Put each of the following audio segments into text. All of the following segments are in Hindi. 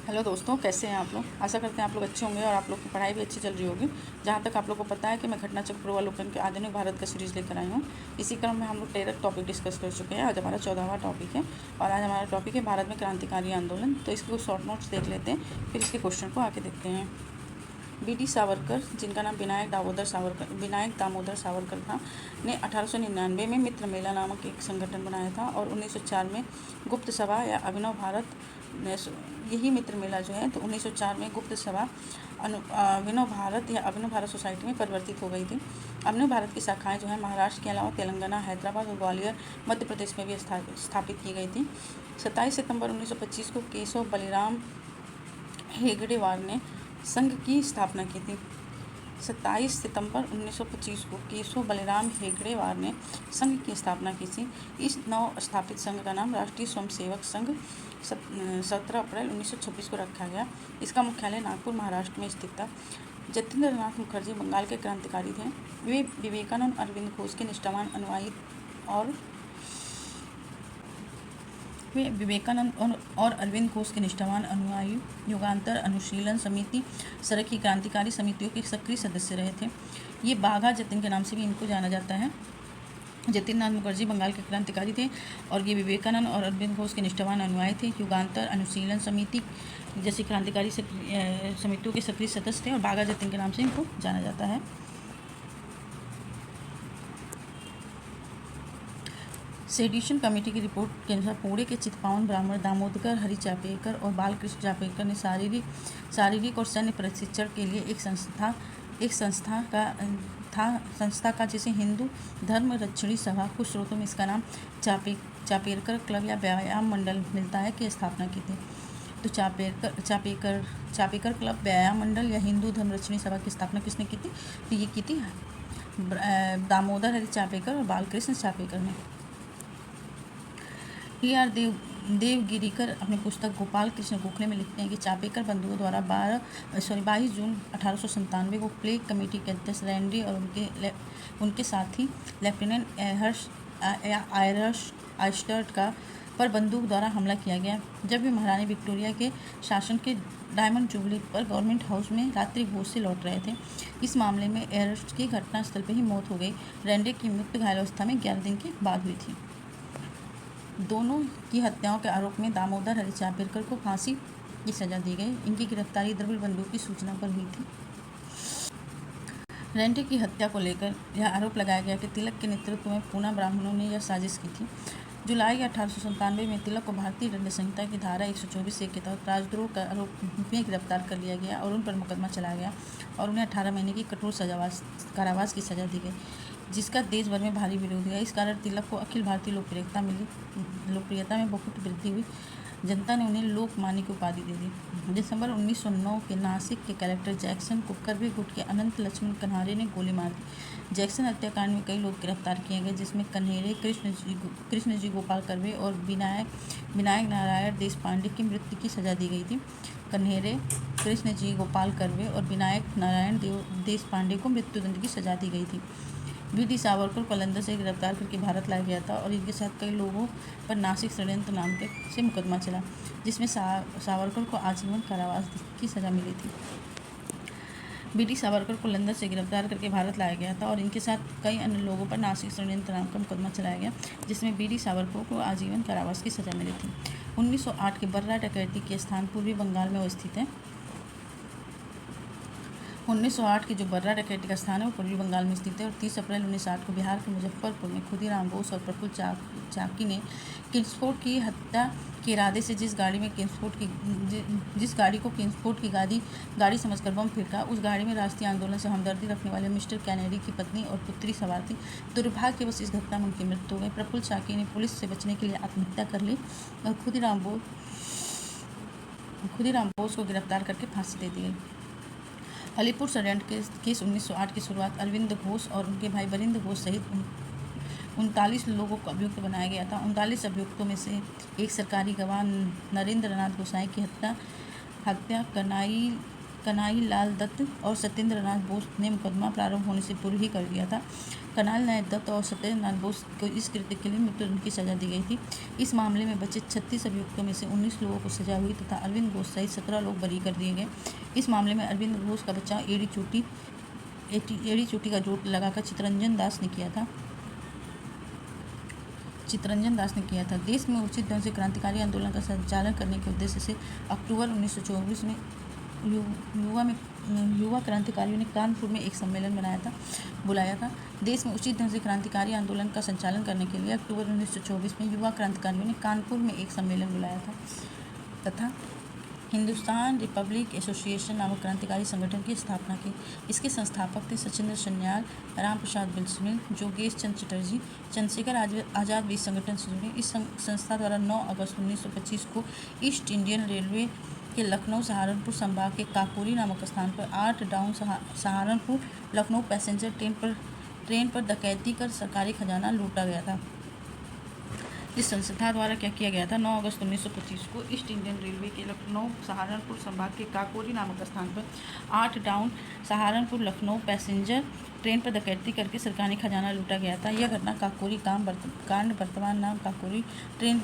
हेलो दोस्तों, कैसे हैं आप लोग। आशा करते हैं आप लोग अच्छे होंगे और आप लोग की पढ़ाई भी अच्छी चल रही होगी। जहाँ तक आप लोग को पता है कि मैं घटनाचक्र पूर्वावलोकन के आधुनिक भारत का सीरीज़ लेकर आई हूँ। इसी क्रम में हम लोग 13 टॉपिक डिस्कस कर चुके हैं। आज हमारा 14वां टॉपिक है और आज हमारा टॉपिक है भारत में क्रांतिकारी आंदोलन। तो इसके कुछ शॉर्ट नोट्स देख लेते हैं, फिर इसके क्वेश्चन को आके देखते हैं। बी.डी. सावरकर, जिनका नाम विनायक दामोदर सावरकर था, ने 1899 में मित्र मेला नामक एक संगठन बनाया था और 1904 में गुप्त सभा या अभिनव भारत, यही मित्र मेला जो है, तो 1904 में गुप्त सभा अभिनव भारत सोसाइटी में परिवर्तित हो गई थी। अभिनव भारत की शाखाएं जो है महाराष्ट्र के अलावा तेलंगाना, हैदराबाद और ग्वालियर, मध्य प्रदेश में भी स्थापित की गई थी। 27 सितंबर 1925 को केशव बलिराम हेगड़ेवार ने संघ की स्थापना की थी। 27 सितंबर 1925 को केशव बलिराम हेगड़ेवार ने संघ की स्थापना की थी। इस नव स्थापित संघ का नाम राष्ट्रीय स्वयंसेवक संघ 17 अप्रैल 1926 को रखा गया। इसका मुख्यालय नागपुर, महाराष्ट्र में स्थित था। जतीन्द्र नाथ मुखर्जी बंगाल के क्रांतिकारी थे। वे विवेकानंद अरविंद घोष के निष्ठावान अनुयायी और अरविंद घोष के निष्ठावान अनुयायी युगांतर अनुशीलन समिति, सरह की क्रांतिकारी समितियों के सक्रिय सदस्य रहे थे। ये बाघा जतिन के नाम से भी इनको जाना जाता है। जतिन नाथ मुखर्जी बंगाल के क्रांतिकारी थे और ये विवेकानंद और अरविंद घोष के निष्ठावान अनुयायी थे। युगांतर अनुशीलन समिति जैसी क्रांतिकारी समितियों के सक्रिय सदस्य थे और बाघा जतिन के नाम से इनको जाना जाता है। सेडिशन कमेटी की रिपोर्ट के अनुसार पुणे के चितपावन ब्राह्मण दामोदर हरि चापेकर और बालकृष्ण चापेकर ने शारीरिक और सैन्य प्रशिक्षण के लिए एक संस्था का जिसे हिंदू धर्म रक्षणी सभा, कुछ स्रोतों में इसका नाम चापेकर क्लब या व्यायाम मंडल मिलता है, की स्थापना की थी। तो चापेकर क्लब, व्यायाम मंडल या हिंदू धर्म रक्षणी सभा की स्थापना किसने की थी? तो ये की थी दामोदर हरि चापेकर और बालकृष्ण चापेकर ने। T.R. देवगिरीकर अपनी पुस्तक गोपाल कृष्ण गोखले में लिखते हैं कि चापेकर बंधुओं द्वारा 22 जून 1897 को प्लेग कमेटी के अध्यक्ष रैंडी और उनके साथी लेफ्टिनेंट आयरश आइस्टर्ट का पर बंदूक द्वारा हमला किया गया जब वे महारानी विक्टोरिया के शासन के डायमंड जुबली पर गवर्नमेंट हाउस में रात्रि भोज से लौट रहे थे। इस मामले में एयरस्ट की घटनास्थल पर ही मौत हो गई। रैंडे की मृत्यु घायलावस्था में 11 दिन के बाद हुई थी। दोनों की हत्याओं के आरोप में दामोदर हरि चापेकर को फांसी की सजा दी गई। इनकी गिरफ्तारी द्रविड़ बंधुओं की सूचना पर हुई थी। रैंडे की हत्या को लेकर यह आरोप लगाया गया कि तिलक के नेतृत्व में पूना ब्राह्मणों ने यह साजिश की थी। जुलाई 1897 में तिलक को भारतीय दंड संहिता की धारा 124 के तहत राजद्रोह का आरोप में गिरफ्तार कर लिया गया और उन पर मुकदमा चलाया गया और उन्हें 18 महीने की कठोर कारावास की सजा दी गई, जिसका देश भर में भारी विरोध हुआ। इस कारण तिलक को अखिल भारतीय लोकप्रियता में बहुत वृद्धि हुई। जनता ने उन्हें लोकमान्य की उपाधि दे दी। दिसंबर 1909 के नासिक के कलेक्टर जैक्सन को कर्वे गुट के अनंत लक्ष्मण कन्हारे ने गोली मार दी। जैक्सन हत्याकांड में कई लोग गिरफ्तार किए गए, जिसमें कन्हेरे, कृष्ण जी गोपाल कर्वे और विनायक नारायण देशपांडे की मृत्यु की सजा दी गई थी। कन्हेरे, कृष्ण जी गोपाल कर्वे और विनायक नारायण देशपांडे को मृत्युदंड की सजा दी गई थी। बी.डी. सावरकर को लंदन से गिरफ्तार करके भारत लाया गया था और इनके साथ कई लोगों पर नासिक षड्यंत्र नाम से मुकदमा चला, जिसमें सावरकर को आजीवन कारावास की सजा मिली थी। बी.डी. सावरकर को लंदन से गिरफ्तार करके भारत लाया गया था और इनके साथ कई अन्य लोगों पर नासिक षड्यंत्र नाम का मुकदमा चलाया गया, जिसमें बी.डी. सावरकर को आजीवन कारावास की सजा मिली थी। 1908 के बर्रा डकैती के स्थान पूर्वी बंगाल में स्थित है। 1908 की जो बर्रा डकैती का स्थान है वो पूर्वी बंगाल में स्थित है और 30 अप्रैल 1908 को बिहार के मुजफ्फरपुर में खुदीराम बोस और प्रफुल्ल चाकी ने किंग्सफोर्ड की हत्या के इरादे से जिस गाड़ी को किंग्सफोर्ड की गाड़ी समझकर बम फेंका, उस गाड़ी में राष्ट्रीय आंदोलन से हमदर्दी रखने वाले मिस्टर कैनेडी की पत्नी और पुत्री सवार थी। दुर्भाग्यवश इस घटना में उनकी मृत्यु हो गई। प्रफुल्ल चाकी ने पुलिस से बचने के लिए आत्महत्या कर ली और खुदीराम बोस को गिरफ्तार करके फांसी दे दी गई। अलीपुर षड्यंत्र केस 1908 की शुरुआत अरविंद घोष और उनके भाई वरिंद घोष सहित 39 लोगों को अभियुक्त बनाया गया था। 39 अभियुक्तों में से एक सरकारी गवाह नरेंद्र नाथ गोसाई की हत्या कन्हई लाल दत्त और सत्येंद्र नाथ बोस ने मुकदमा प्रारंभ होने से पूर्व ही कर दिया था। कन्हई लाल दत्त और सत्येंद्र नाथ बोस को इस कृत्य के लिए मृत्युदंड की सजा दी गई थी। इस मामले में बचे 36 अभियुक्तों में से 19 लोगों को सजा हुई तथा अरविंद घोष सहित 17 लोग बरी कर दिए गए। इस मामले में अरविंद घोष का बचाव एड़ी चोटी का जोट लगाकर चितरंजन दास ने किया था। देश में उचित ढंग से क्रांतिकारी आंदोलन का संचालन करने के उद्देश्य से अक्टूबर 1924 में युवा क्रांतिकारियों ने कानपुर में एक सम्मेलन बुलाया था। देश में उचित ढंग से क्रांतिकारी आंदोलन का संचालन करने के लिए अक्टूबर 1924 में युवा क्रांतिकारियों ने कानपुर में एक सम्मेलन बुलाया था तथा हिंदुस्तान रिपब्लिक एसोसिएशन नामक क्रांतिकारी संगठन की स्थापना की। इसके संस्थापक थे सचिंद्र सन्याल, राम प्रसाद बिस्मिल, योगेश चंद्र चटर्जी, चंद्रशेखर आजाद भी इस संगठन से जुड़े। इस संस्था द्वारा 9 अगस्त 1925 को ईस्ट इंडियन रेलवे के लखनऊ सहारनपुर संभाग के काकोरी नामक स्थान पर 8 down Saharanpur Lucknow passenger train पर डकैती कर सरकारी खजाना लूटा गया था। इस संस्था द्वारा क्या किया गया था? 9 अगस्त 1925 को ईस्ट इंडियन रेलवे के लखनऊ सहारनपुर संभाग के काकोरी नामक स्थान पर 8 down Saharanpur Lucknow passenger train पर डकैती करके सरकारी खजाना लूटा गया था। यह घटना काकोरी कांड वर्तमान नाम काकोरी ट्रेन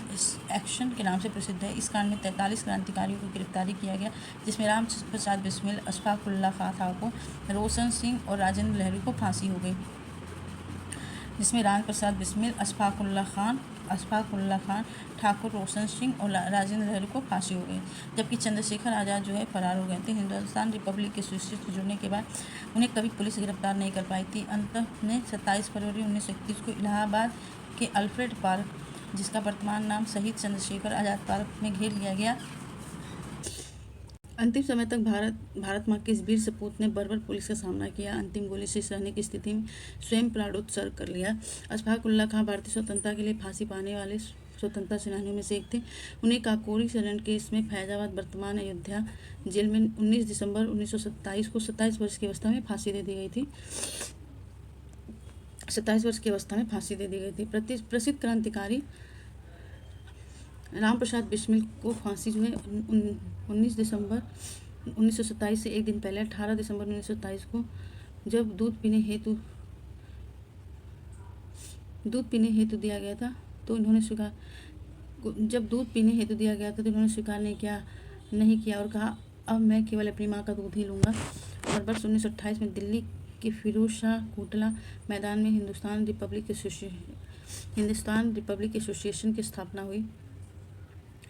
एक्शन के नाम से प्रसिद्ध है। इस कांड में 43 क्रांतिकारियों को गिरफ्तारी किया गया, जिसमें राम प्रसाद बिस्मिल, अशफाक उल्लाह खां ठाकुर, रोशन सिंह और राजेंद्र लहरी को फांसी हो गई। अशफाक उल्लाह खान ठाकुर, रोशन सिंह और राजेंद्र लहरी को फांसी हो गई, जबकि चंद्रशेखर आजाद फरार हो गए थे। हिंदुस्तान रिपब्लिक के एसोसिएशन से जुड़ने के बाद उन्हें कभी पुलिस गिरफ्तार नहीं कर पाई थी। अंत में 27 फरवरी 1931 को इलाहाबाद के अल्फ्रेड पार्क, जिसका वर्तमान नाम शहीद चंद्रशेखर आजाद पार्क, में घेर लिया गया। अंतिम समय तक भारत माँ के इस वीर सपूत ने बर्बर पुलिस का सामना किया। अंतिम गोली से रहने की स्थिति में स्वयं प्राणोत्सर्ग कर लिया। अशफाक उल्लाह खां भारतीय स्वतंत्रता के लिए फांसी पाने वाले स्वतंत्रता सेनानियों में से एक थे। उन्हें काकोरी शरण केस में फैजाबाद वर्तमान अयोध्या जेल में 19 दिसंबर 1927 को 27 वर्ष की अवस्था में फांसी दे दी गई थी। 27 वर्ष की अवस्था में फांसी दे दी गई थी। प्रसिद्ध क्रांतिकारी राम प्रसाद बिस्मिल को फांसी 19 दिसंबर 1927 से एक दिन पहले 18 दिसंबर 1927 को जब दूध पीने हेतु दिया गया था तो इन्होंने स्वीकार नहीं किया और कहा, अब मैं केवल अपनी माँ का दूध ही लूँगा। और वर्ष 1928 में दिल्ली के फिरोज शाह कोटला मैदान में हिंदुस्तान रिपब्लिक एसोसिएशन की स्थापना हुई।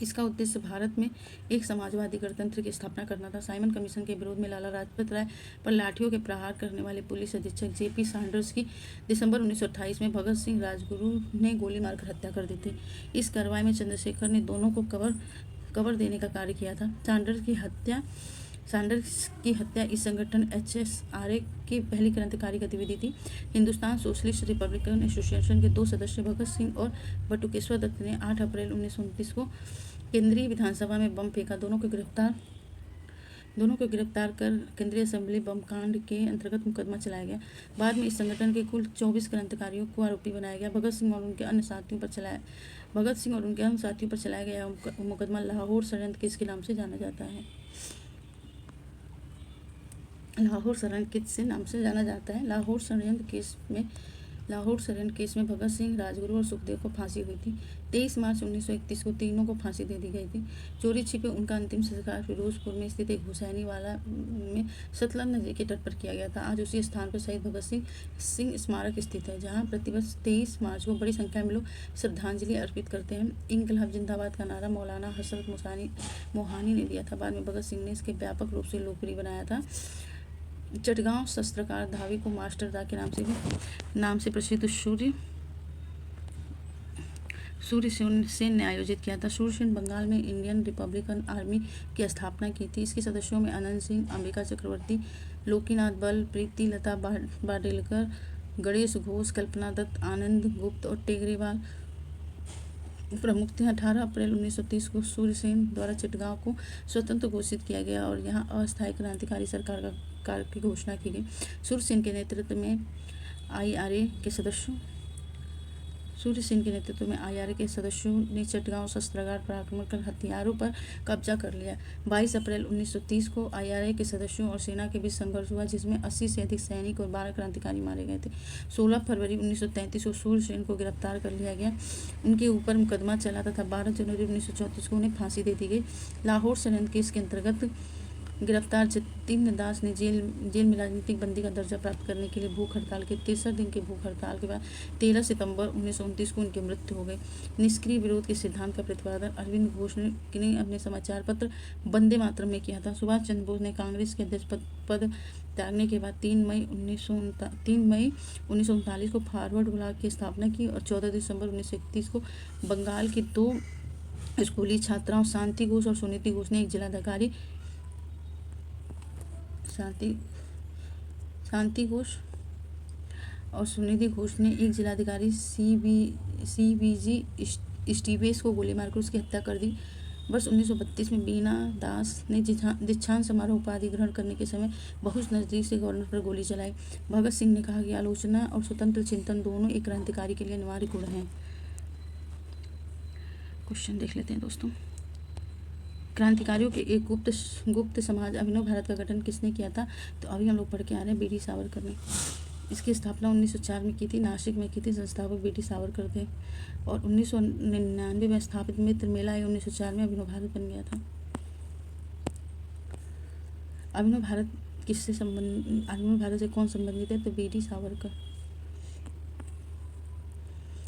इसका उद्देश्य भारत में एक समाजवादी गणतंत्र की स्थापना करना था। साइमन कमीशन के विरोध में लाला लाजपत राय पर लाठियों के प्रहार करने वाले पुलिस अधीक्षक जेपी सैंडर्स की दिसंबर 1928 में भगत सिंह राजगुरु ने गोली मारकर हत्या कर दी थी। इस कार्रवाई में चंद्रशेखर ने दोनों को कवर देने का कार्य किया था। सैंडर्स की हत्या इस संगठन HSRA की पहली क्रांतिकारी गतिविधि थी। हिंदुस्तान सोशलिस्ट रिपब्लिकन एसोसिएशन के 2 सदस्य भगत सिंह और बटुकेश्वर दत्त ने 8 अप्रैल 1929 को केंद्रीय विधानसभा में बम फेंका। दोनों को गिरफ्तार कर केंद्रीय असेंबली बम कांड के अंतर्गत मुकदमा चलाया गया। बाद में इस संगठन के कुल 24 क्रांतिकारियों को आरोपी बनाया गया। भगत सिंह और उनके अन्य साथियों पर चलाया गया मुकदमा लाहौर षड्यंत्र केस के नाम से जाना जाता है। लाहौर षड्यंत्र केस में भगत सिंह, राजगुरु और सुखदेव को फांसी हुई थी। 23 मार्च 1931 को तीनों को फांसी दे दी गई थी। चोरी छिपे उनका अंतिम संस्कार फिरोजपुर में स्थित एक हुसैनी वाला में सतलज नदी के तट पर किया गया था। आज उसी स्थान पर शहीद भगत सिंह स्मारक स्थित है, जहां प्रतिवर्ष 23 मार्च को बड़ी संख्या में लोग श्रद्धांजलि अर्पित करते हैं। इंकलाब जिंदाबाद का नारा मौलाना हसरत मोहानी ने दिया था। बाद में भगत सिंह ने इसके व्यापक रूप से लोकप्रिय बनाया था। चटगांव शस्त्रकार धावी को मास्टर दा के नाम से प्रसिद्ध सूर्य सेन ने आयोजित किया था। सूर्य सेन बंगाल में इंडियन रिपब्लिकन आर्मी की स्थापना की थी। इसके सदस्यों में आनंद सिंह, अंबिका चक्रवर्ती, लोकीनाथ बल, प्रीति लता बाडेलकर, गणेश घोष, कल्पना दत्त, आनंद गुप्त और टेगरीवाल प्रमुख थे। 18 अप्रैल 1930 को सूर्य सेन द्वारा चिटगांव को स्वतंत्र घोषित किया गया और यहाँ अस्थायी क्रांतिकारी सरकार की घोषणा की गई। सूर्य सेन के नेतृत्व में IRA के सदस्यों सूर्य सेन के नेतृत्व में IRA के सदस्यों ने चटगांव शस्त्रागार पर आक्रमण कर हथियारों पर कब्जा कर लिया। 22 अप्रैल 1930 को IRA के सदस्यों और सेना के बीच संघर्ष हुआ, जिसमें 80 से अधिक सैनिक और 12 क्रांतिकारी मारे गए थे। 16 फरवरी 1933 को सूर्य सेन को गिरफ्तार कर लिया गया। उनके ऊपर मुकदमा चला तथा 12 जनवरी 1934 को उन्हें फांसी दे दी गई। लाहौर षड्यंत्र केस के अंतर्गत गिरफ्तार जतीन्द्र दास ने जेल में राजनीतिक बंदी का दर्जा प्राप्त करने के लिए भूख हड़ताल के 63 दिन के भूख हड़ताल के बाद 13 सितंबर 1929 को उनकी मृत्यु हो गई। निष्क्रिय विरोध के सिद्धांत का प्रतिपादन अरविंद घोष ने अपने समाचार पत्र वंदे मातरम में किया था। सुभाष चंद्र बोस ने कांग्रेस के अध्यक्ष पद त्यागने के बाद 3 मई 1939 को फॉरवर्ड ब्लॉक की स्थापना की और 14 दिसंबर 1931 को बंगाल की 2 स्कूली छात्राओं शांति घोष और सुनीति घोष ने एक जिलाधिकारी शांति घोष और सुनिधि घोष ने एक जिलाधिकारी CBG स्टीवेस को गोली मारकर उसकी हत्या कर दी। वर्ष 1932 में बीना दास ने दीक्षांत समारोह उपाधि ग्रहण करने के समय बहुत नज़दीक से गवर्नर पर गोली चलाई। भगत सिंह ने कहा कि आलोचना और स्वतंत्र चिंतन दोनों एक क्रांतिकारी के लिए अनिवार्य गुण हैं। क्वेश्चन देख लेते हैं दोस्तों। क्रांतिकारियों के एक गुप्त समाज अभिनव भारत का गठन किसने किया था? तो अभी हम लोग पढ़ के आ रहे हैं BD सावरकर ने। इसकी स्थापना 1904 में की थी, नासिक में की थी। संस्थापक BD सावरकर थे और 1999 में स्थापित मित्र मेला 1904 में अभिनव भारत बन गया था। अभिनव भारत अभिनव भारत से कौन संबंधित है? तो BD सावरकर।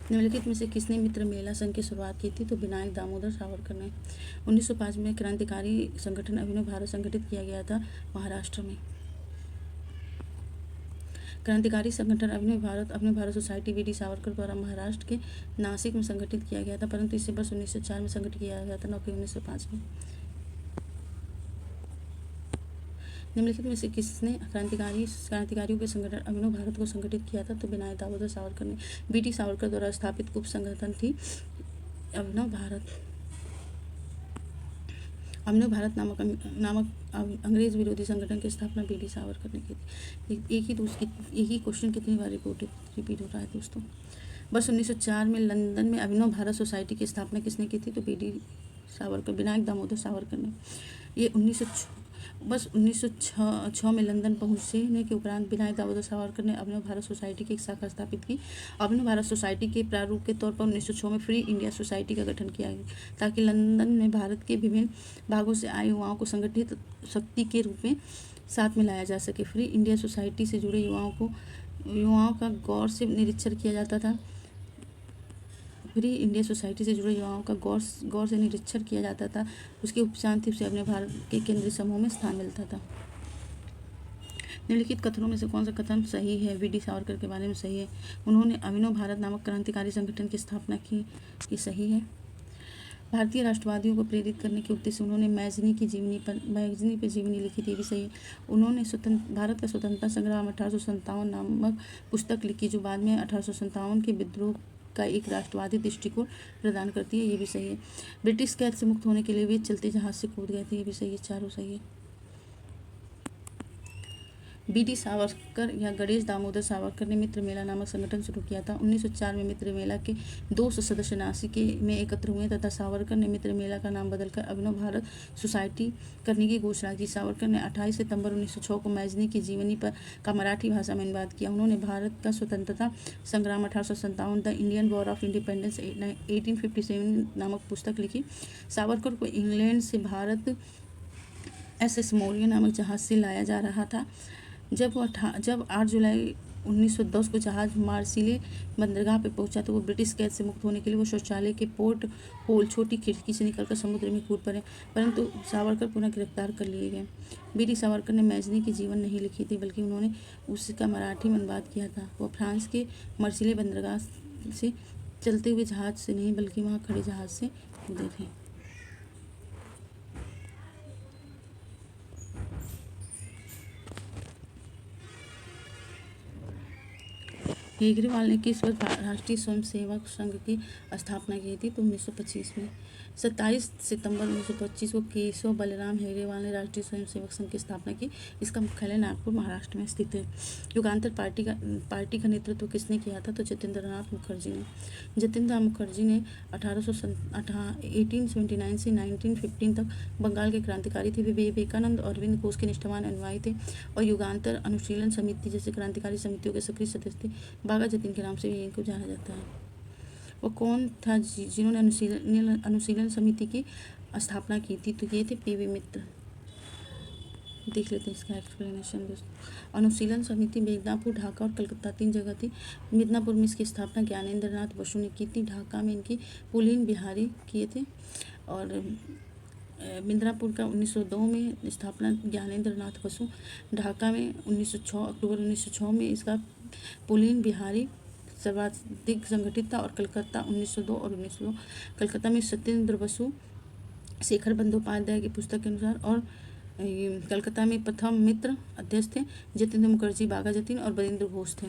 निम्नलिखित में से किसने मित्र मेला संघ की शुरुआत की थी? तो विनायक दामोदर सावरकर ने। 1905 में क्रांतिकारी संगठन अभिनव भारत संगठित किया गया था महाराष्ट्र में। क्रांतिकारी संगठन अभिनव भारत सोसाइटी BD सावरकर द्वारा महाराष्ट्र के नासिक में संगठित किया गया था, परंतु इसे वर्ष 1904 में संगठित किया गया था, न कि 1905 में। निम्नलिखित में से किसने क्रांतिकारियों के संगठन अभिनव भारत को संगठित किया था? तो विनायक दामोदर सावरकर ने। BD सावरकर द्वारा स्थापित उप संगठन थी अभिनव भारत। अभिनव भारत नामक अंग्रेज विरोधी संगठन की स्थापना BD सावरकर ने की थी। एक ही क्वेश्चन कितनी बार रिपीट हो रहा है दोस्तों। वर्ष 1904 में लंदन में अभिनव भारत सोसाइटी की स्थापना किसने की थी? तो BD सावरकर, विनायक दामोदर सावरकर ने। ये 1906 में लंदन पहुंचने के उपरांत विनायक दामोदर सावरकर ने अभिनव भारत सोसाइटी की एक शाखा स्थापित की। अभिनव भारत सोसाइटी के प्रारूप के तौर पर 1906 में फ्री इंडिया सोसाइटी का गठन किया गया, ताकि लंदन में भारत के विभिन्न भागों से आए युवाओं को संगठित शक्ति के रूप में साथ में लाया जा सके। फ्री इंडिया सोसाइटी से जुड़े युवाओं का गौर से निरीक्षण किया जाता था। फ्री इंडिया सोसाइटी से जुड़े युवाओं का गौर से निरीक्षण किया जाता था। उसके उपशांति उसे अपने भारत के केंद्रीय समूह में स्थान मिलता था। निम्नलिखित कथनों में से कौन सा कथन सही है? BD सावरकर के बारे में सही है। उन्होंने अभिनव भारत नामक क्रांतिकारी संगठन की स्थापना की, सही है। भारतीय राष्ट्रवादियों को प्रेरित करने के उद्देश्य से उन्होंने मैगजीनी पर जीवनी लिखी थी, भी सही है। उन्होंने भारत का स्वतंत्रता संग्राम 1857 नामक पुस्तक लिखी, जो बाद में 1857 के विद्रोह का एक राष्ट्रवादी दृष्टिकोण प्रदान करती है, ये भी सही है। ब्रिटिश कैद से मुक्त होने के लिए वे चलते जहाज से कूद गए थे, ये भी सही है। चारों सही है। BD सावरकर या गणेश दामोदर सावरकर ने मित्र मेला नामक संगठन शुरू किया था। 1904 में मित्र मेला के 200 सदस्य नासिक में एकत्र हुए तथा सावरकर ने मित्र मेला का नाम बदलकर अभिनव भारत सोसाइटी करने की घोषणा की। सावरकर ने 28 सितंबर 1906 को मैगजीनी की जीवनी का मराठी भाषा में अनुवाद किया। उन्होंने भारत का स्वतंत्रता संग्राम 1857 the Indian war of independence 1857 नामक पुस्तक लिखी। सावरकर को इंग्लैंड से भारत SS मौर्य नामक जहाज से लाया जा रहा था। जब 8 जुलाई 1910 को जहाज मार्सिले बंदरगाह पर पहुंचा तो वो ब्रिटिश कैद से मुक्त होने के लिए वो शौचालय के पोर्ट होल छोटी खिड़की से निकलकर समुद्र में कूद पड़े, परंतु सावरकर पुनः गिरफ्तार कर लिए गए। BD सावरकर ने मैगजीनी की जीवन नहीं लिखी थी, बल्कि उन्होंने उसका मराठी में अनुवाद किया था। वो फ्रांस के मार्सिले बंदरगाह से चलते हुए जहाज से नहीं, बल्कि वहाँ खड़े जहाज से कूदे थे। केजरीवाल ने किस वर्ष राष्ट्रीय स्वयंसेवक संघ की स्थापना की थी? तो 1925 में। 27 सितंबर 1925 को केशव बलराम हेरेवाल ने राष्ट्रीय स्वयंसेवक संघ की स्थापना की। इसका मुख्यालय नागपुर महाराष्ट्र में स्थित है। युगांतर पार्टी का नेतृत्व किसने किया था? तो जतीन्द्रनाथ मुखर्जी ने। जतीन्द्रनाथ मुखर्जी ने 1879 से 1915 तक बंगाल के क्रांतिकारी थे। वे विवेकानंद और अरविंद घोष के निष्ठावान अनुयायी थे और युगांतर अनुशीलन समिति जैसे क्रांतिकारी समितियों के सक्रिय सदस्य थे। बाघा जतीन के नाम से भी इनको जाना जाता है। वो कौन था जिन्होंने अनुशीलन समिति की स्थापना की थी? तो ये थे पीवी मित्र। देख लेते हैं इसका एक्सप्लेनेशन दोस्तों। अनुशीलन समिति मिदनापुर, ढाका और कलकत्ता 3 जगह थी। मिदनापुर में इसकी स्थापना ज्ञानेंद्र नाथ बसु ने की थी। ढाका में इनकी पुलीन बिहारी किए थे और मिदनापुर का 1902 में स्थापना ज्ञानेंद्र नाथ बसु। ढाका में 1906 अक्टूबर 1906 में इसका पुलीन बिहारी सर्वाधिक संगठित था और कलकत्ता 1902 और 1902 कलकत्ता में सत्येंद्र बसु शेखर बंदोपाध्याय की पुस्तक के अनुसार और कलकत्ता में प्रथम मित्र अध्यक्ष थे जतीन्द्र मुखर्जी, बाघा जतीन और बरिंद्र घोष थे।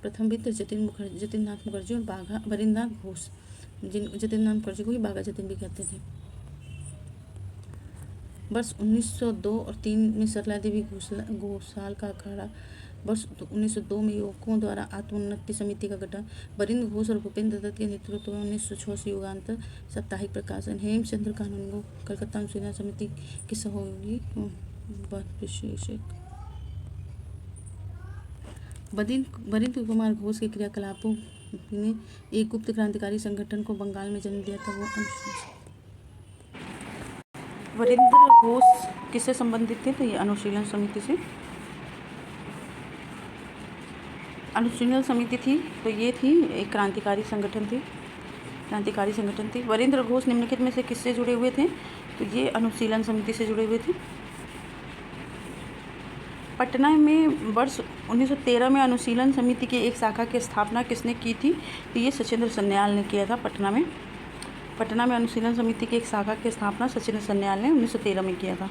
प्रथम मित्र जतीन्द्रनाथ मुखर्जी और बाघा बरिंद्र घोष, जतीन्द्रनाथ मुखर्जी को ही बाघा जतीन भी कहते थे। वर्ष 1902 और 3 में सरला देवी घोषाल का अखाड़ा। वर्ष 1902 में युवकों द्वारा आत्मोन्नति समिति का गठन। बरिंद्र घोष और भूपेंद्र दत्त के नेतृत्व में 1906 से युगांतर साप्ताहिक प्रकाशन। हेमचंद्र कानूनगो कलकत्ता अनुशीलन समिति के सहयोगी विशेषक। बरिंद्र कुमार घोष के क्रियाकलापों ने एक गुप्त क्रांतिकारी संगठन को बंगाल में जन्म दिया था। वो बरिंद्र घोष किससे संबंधित थे? तो ये अनुशीलन समिति से। अनुशीलन समिति थी तो ये थी एक क्रांतिकारी संगठन थी। बरिंद्र घोष निम्नलिखित में से किससे जुड़े हुए थे? तो ये अनुशीलन समिति से जुड़े हुए थे। पटना में वर्ष 1913 में अनुशीलन समिति की एक शाखा की स्थापना किसने की थी? तो ये सचिंद्र सन्याल ने किया था। पटना में अनुशीलन समिति की एक शाखा की स्थापना सचिंद्र सन्याल ने 1913 में किया था।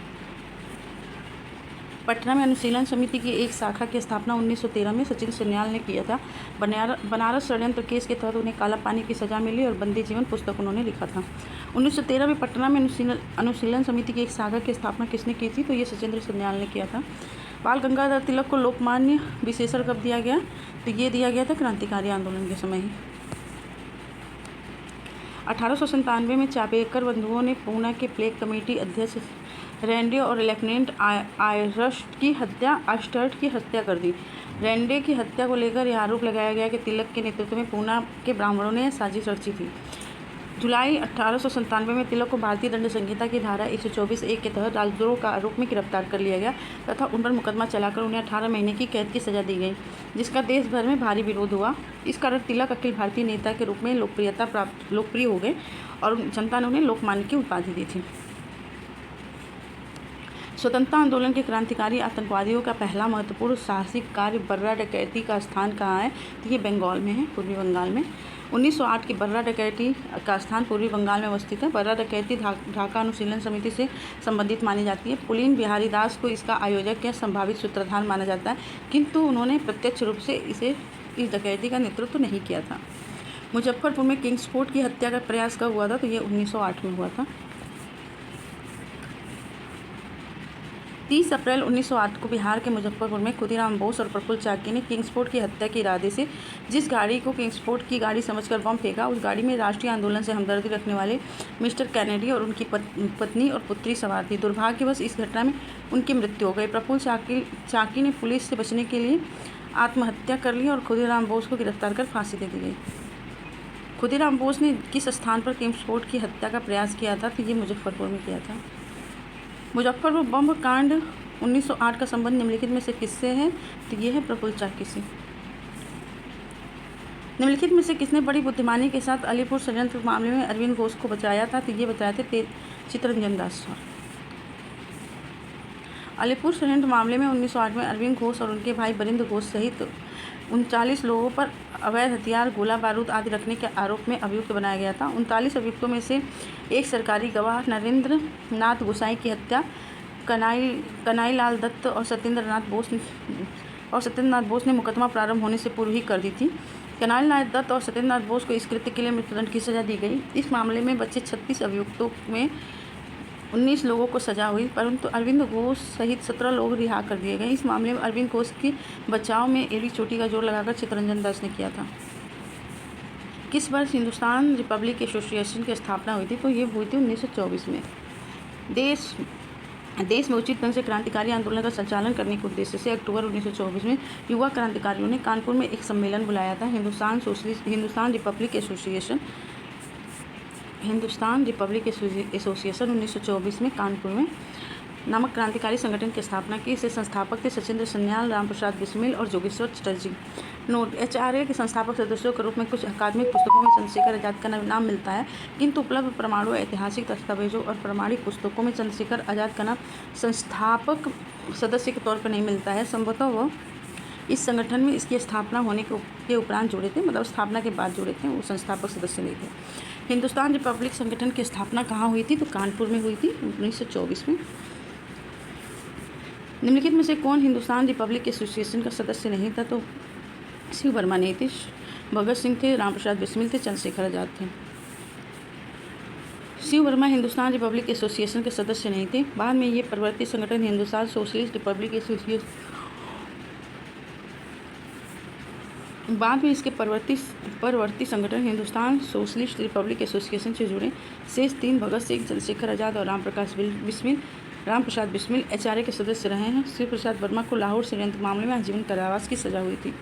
पटना में अनुशीलन समिति की एक शाखा की स्थापना 1913 में सचिन सन्याल ने किया था। बनारस षड्यंत्र केस के तहत उन्हें काला पानी की सज़ा मिली और बंदी जीवन पुस्तक उन्होंने लिखा था। 1913 में पटना में अनुशीलन समिति की एक शाखा की स्थापना किसने की थी? तो ये सचिंद्र सन्याल ने किया था। बाल गंगाधर तिलक को लोकमान्य विशेषण कब दिया गया? तो ये दिया गया था क्रांतिकारी आंदोलन के समय ही। 1897 में चापेकर बंधुओं ने पूना के प्लेग कमेटी अध्यक्ष रेंडे और लेफ्टिनेंट आयरस्ट की हत्या कर दी। रेंडे की हत्या को लेकर यह आरोप लगाया गया कि तिलक के नेतृत्व में पूना के ब्राह्मणों ने साजिश रची थी। जुलाई 1897 में तिलक को भारतीय दंड संहिता की धारा 124(1) के तहत राजद्रोह का आरोप में गिरफ्तार कर लिया गया तथा उन पर मुकदमा चलाकर उन्हें 18 महीने की कैद की सज़ा दी गई, जिसका देश भर में भारी विरोध हुआ। इस कारण तिलक अखिल भारतीय नेता के रूप में लोकप्रिय हो गए और जनता ने उन्हें लोकमान्य की उपाधि दी थी। स्वतंत्रता आंदोलन के क्रांतिकारी आतंकवादियों का पहला महत्वपूर्ण साहसिक कार्य बर्रा डकैती का स्थान कहाँ है? तो ये बंगाल में है, पूर्वी बंगाल में। 1908 की बर्रा डकैती का स्थान पूर्वी बंगाल में अवस्थित है। बर्रा डकैती ढाका अनुशीलन समिति से संबंधित मानी जाती है। पुलीन बिहारी दास को इसका आयोजक या संभावित सूत्रधार माना जाता है, किंतु उन्होंने प्रत्यक्ष रूप से इस डकैती का नेतृत्व नहीं किया था। मुजफ्फरपुर में किंग्सफोर्ड की हत्या का प्रयास कब हुआ था? तो ये 1908 में हुआ था। 30 अप्रैल 1908 को बिहार के मुजफ्फरपुर में खुदीराम बोस और प्रफुल्ल चाकी ने किंग्सफोर्ड की हत्या के इरादे से जिस गाड़ी को किंग्सफोर्ड की गाड़ी समझकर बम फेंका, उस गाड़ी में राष्ट्रीय आंदोलन से हमदर्दी रखने वाले मिस्टर कैनेडी और उनकी पत्नी और पुत्री सवार थी। दुर्भाग्यवश इस घटना में उनकी मृत्यु हो गई। प्रफुल्ल चाकी ने पुलिस से बचने के लिए आत्महत्या कर ली और खुदीराम बोस को गिरफ्तार कर फांसी दे दी गई। खुदीराम बोस ने किस स्थान पर किंग्सफोर्ड की हत्या का प्रयास किया था? तो ये मुजफ्फरपुर में किया था। मुजफ्फरपुर बम कांड 1908 का संबंध निम्नलिखित में से किससे है? तो ये है प्रफुल्ल चाकी से। निम्नलिखित में से किसने बड़ी बुद्धिमानी के साथ अलीपुर षड्यंत्र मामले में अरविंद घोष को बचाया था? तो ये बचाए थे चित्तरंजन दास। अलीपुर षड्यंत्र मामले में 1908 में अरविंद घोष और उनके भाई बरिंद्र घोष सहित 39 लोगों पर अवैध हथियार, गोला बारूद आदि रखने के आरोप में अभियुक्त बनाया गया था। 39 अभियुक्तों में से एक सरकारी गवाह नरेंद्र नाथ गोसाई की हत्या कनाई लाल दत्त और सत्येंद्र नाथ बोस ने मुकदमा प्रारंभ होने से पूर्व ही कर दी थी। कनाल नाथ दत्त और सत्येंद्रनाथ बोस को इस कृत्य के लिए मृत्युदंड की सजा दी गई। इस मामले में बचे 36 अभियुक्तों में 19 लोगों को सजा हुई, परंतु अरविंद घोष सहित 17 लोग रिहा कर दिए गए। इस मामले में अरविंद घोष के बचाव में एड़ी चोटी का जोर लगाकर चित्तरंजन दास ने किया था। किस वर्ष हिंदुस्तान रिपब्लिक एसोसिएशन की स्थापना हुई थी? तो ये हुई थी 1924 में। देश में उचित ढंग से क्रांतिकारी आंदोलन का संचालन करने के उद्देश्य से अक्टूबर 1924 में युवा क्रांतिकारियों ने कानपुर में एक सम्मेलन बुलाया था। हिंदुस्तान रिपब्लिक एसोसिएशन 1924 में कानपुर में नामक क्रांतिकारी संगठन की स्थापना की। इसे संस्थापक थे सचिंद्र सन्याल, रामप्रसाद बिस्मिल और जोगेश्वर चटर्जी। नोट: एचआरए के संस्थापक सदस्यों के रूप में कुछ अकादमिक पुस्तकों में चंद्रशेखर आज़ाद का नाम मिलता है, किंतु उपलब्ध प्रमाणों, ऐतिहासिक दस्तावेजों और प्रमाणिक पुस्तकों में चंद्रशेखर आज़ाद का नाम संस्थापक सदस्य के तौर पर नहीं मिलता है। संभवतः वह इस संगठन में इसकी स्थापना होने के उपरांत जुड़े थे, मतलब स्थापना के बाद जुड़े थे, वो संस्थापक सदस्य नहीं थे। हिंदुस्तान रिपब्लिक संगठन की स्थापना कहाँ हुई थी? तो कानपुर में हुई थी 1924 में। निम्नलिखित में से कौन हिंदुस्तान रिपब्लिक एसोसिएशन का सदस्य नहीं था? तो शिव वर्मा नहीं थे, भगत सिंह थे, रामप्रसाद बिस्मिल थे, चंद्रशेखर आज़ाद थे। शिव वर्मा हिंदुस्तान रिपब्लिक एसोसिएशन के सदस्य नहीं थे। बाद में ये प्रवर्ती संगठन हिंदुस्तान सोशलिस्ट रिपब्लिक एसोसिएशन, बाद में इसके परवर्ती संगठन हिंदुस्तान सोशलिस्ट रिपब्लिक एसोसिएशन से जुड़े। शेष 3 भगत सिंह, चंद्रशेखर आज़ाद और रामप्रसाद बिस्मिल एचआरए के सदस्य रहे हैं। शिव प्रसाद वर्मा को लाहौर षड्यंत्र मामले में आजीवन कारावास की सजा हुई थी।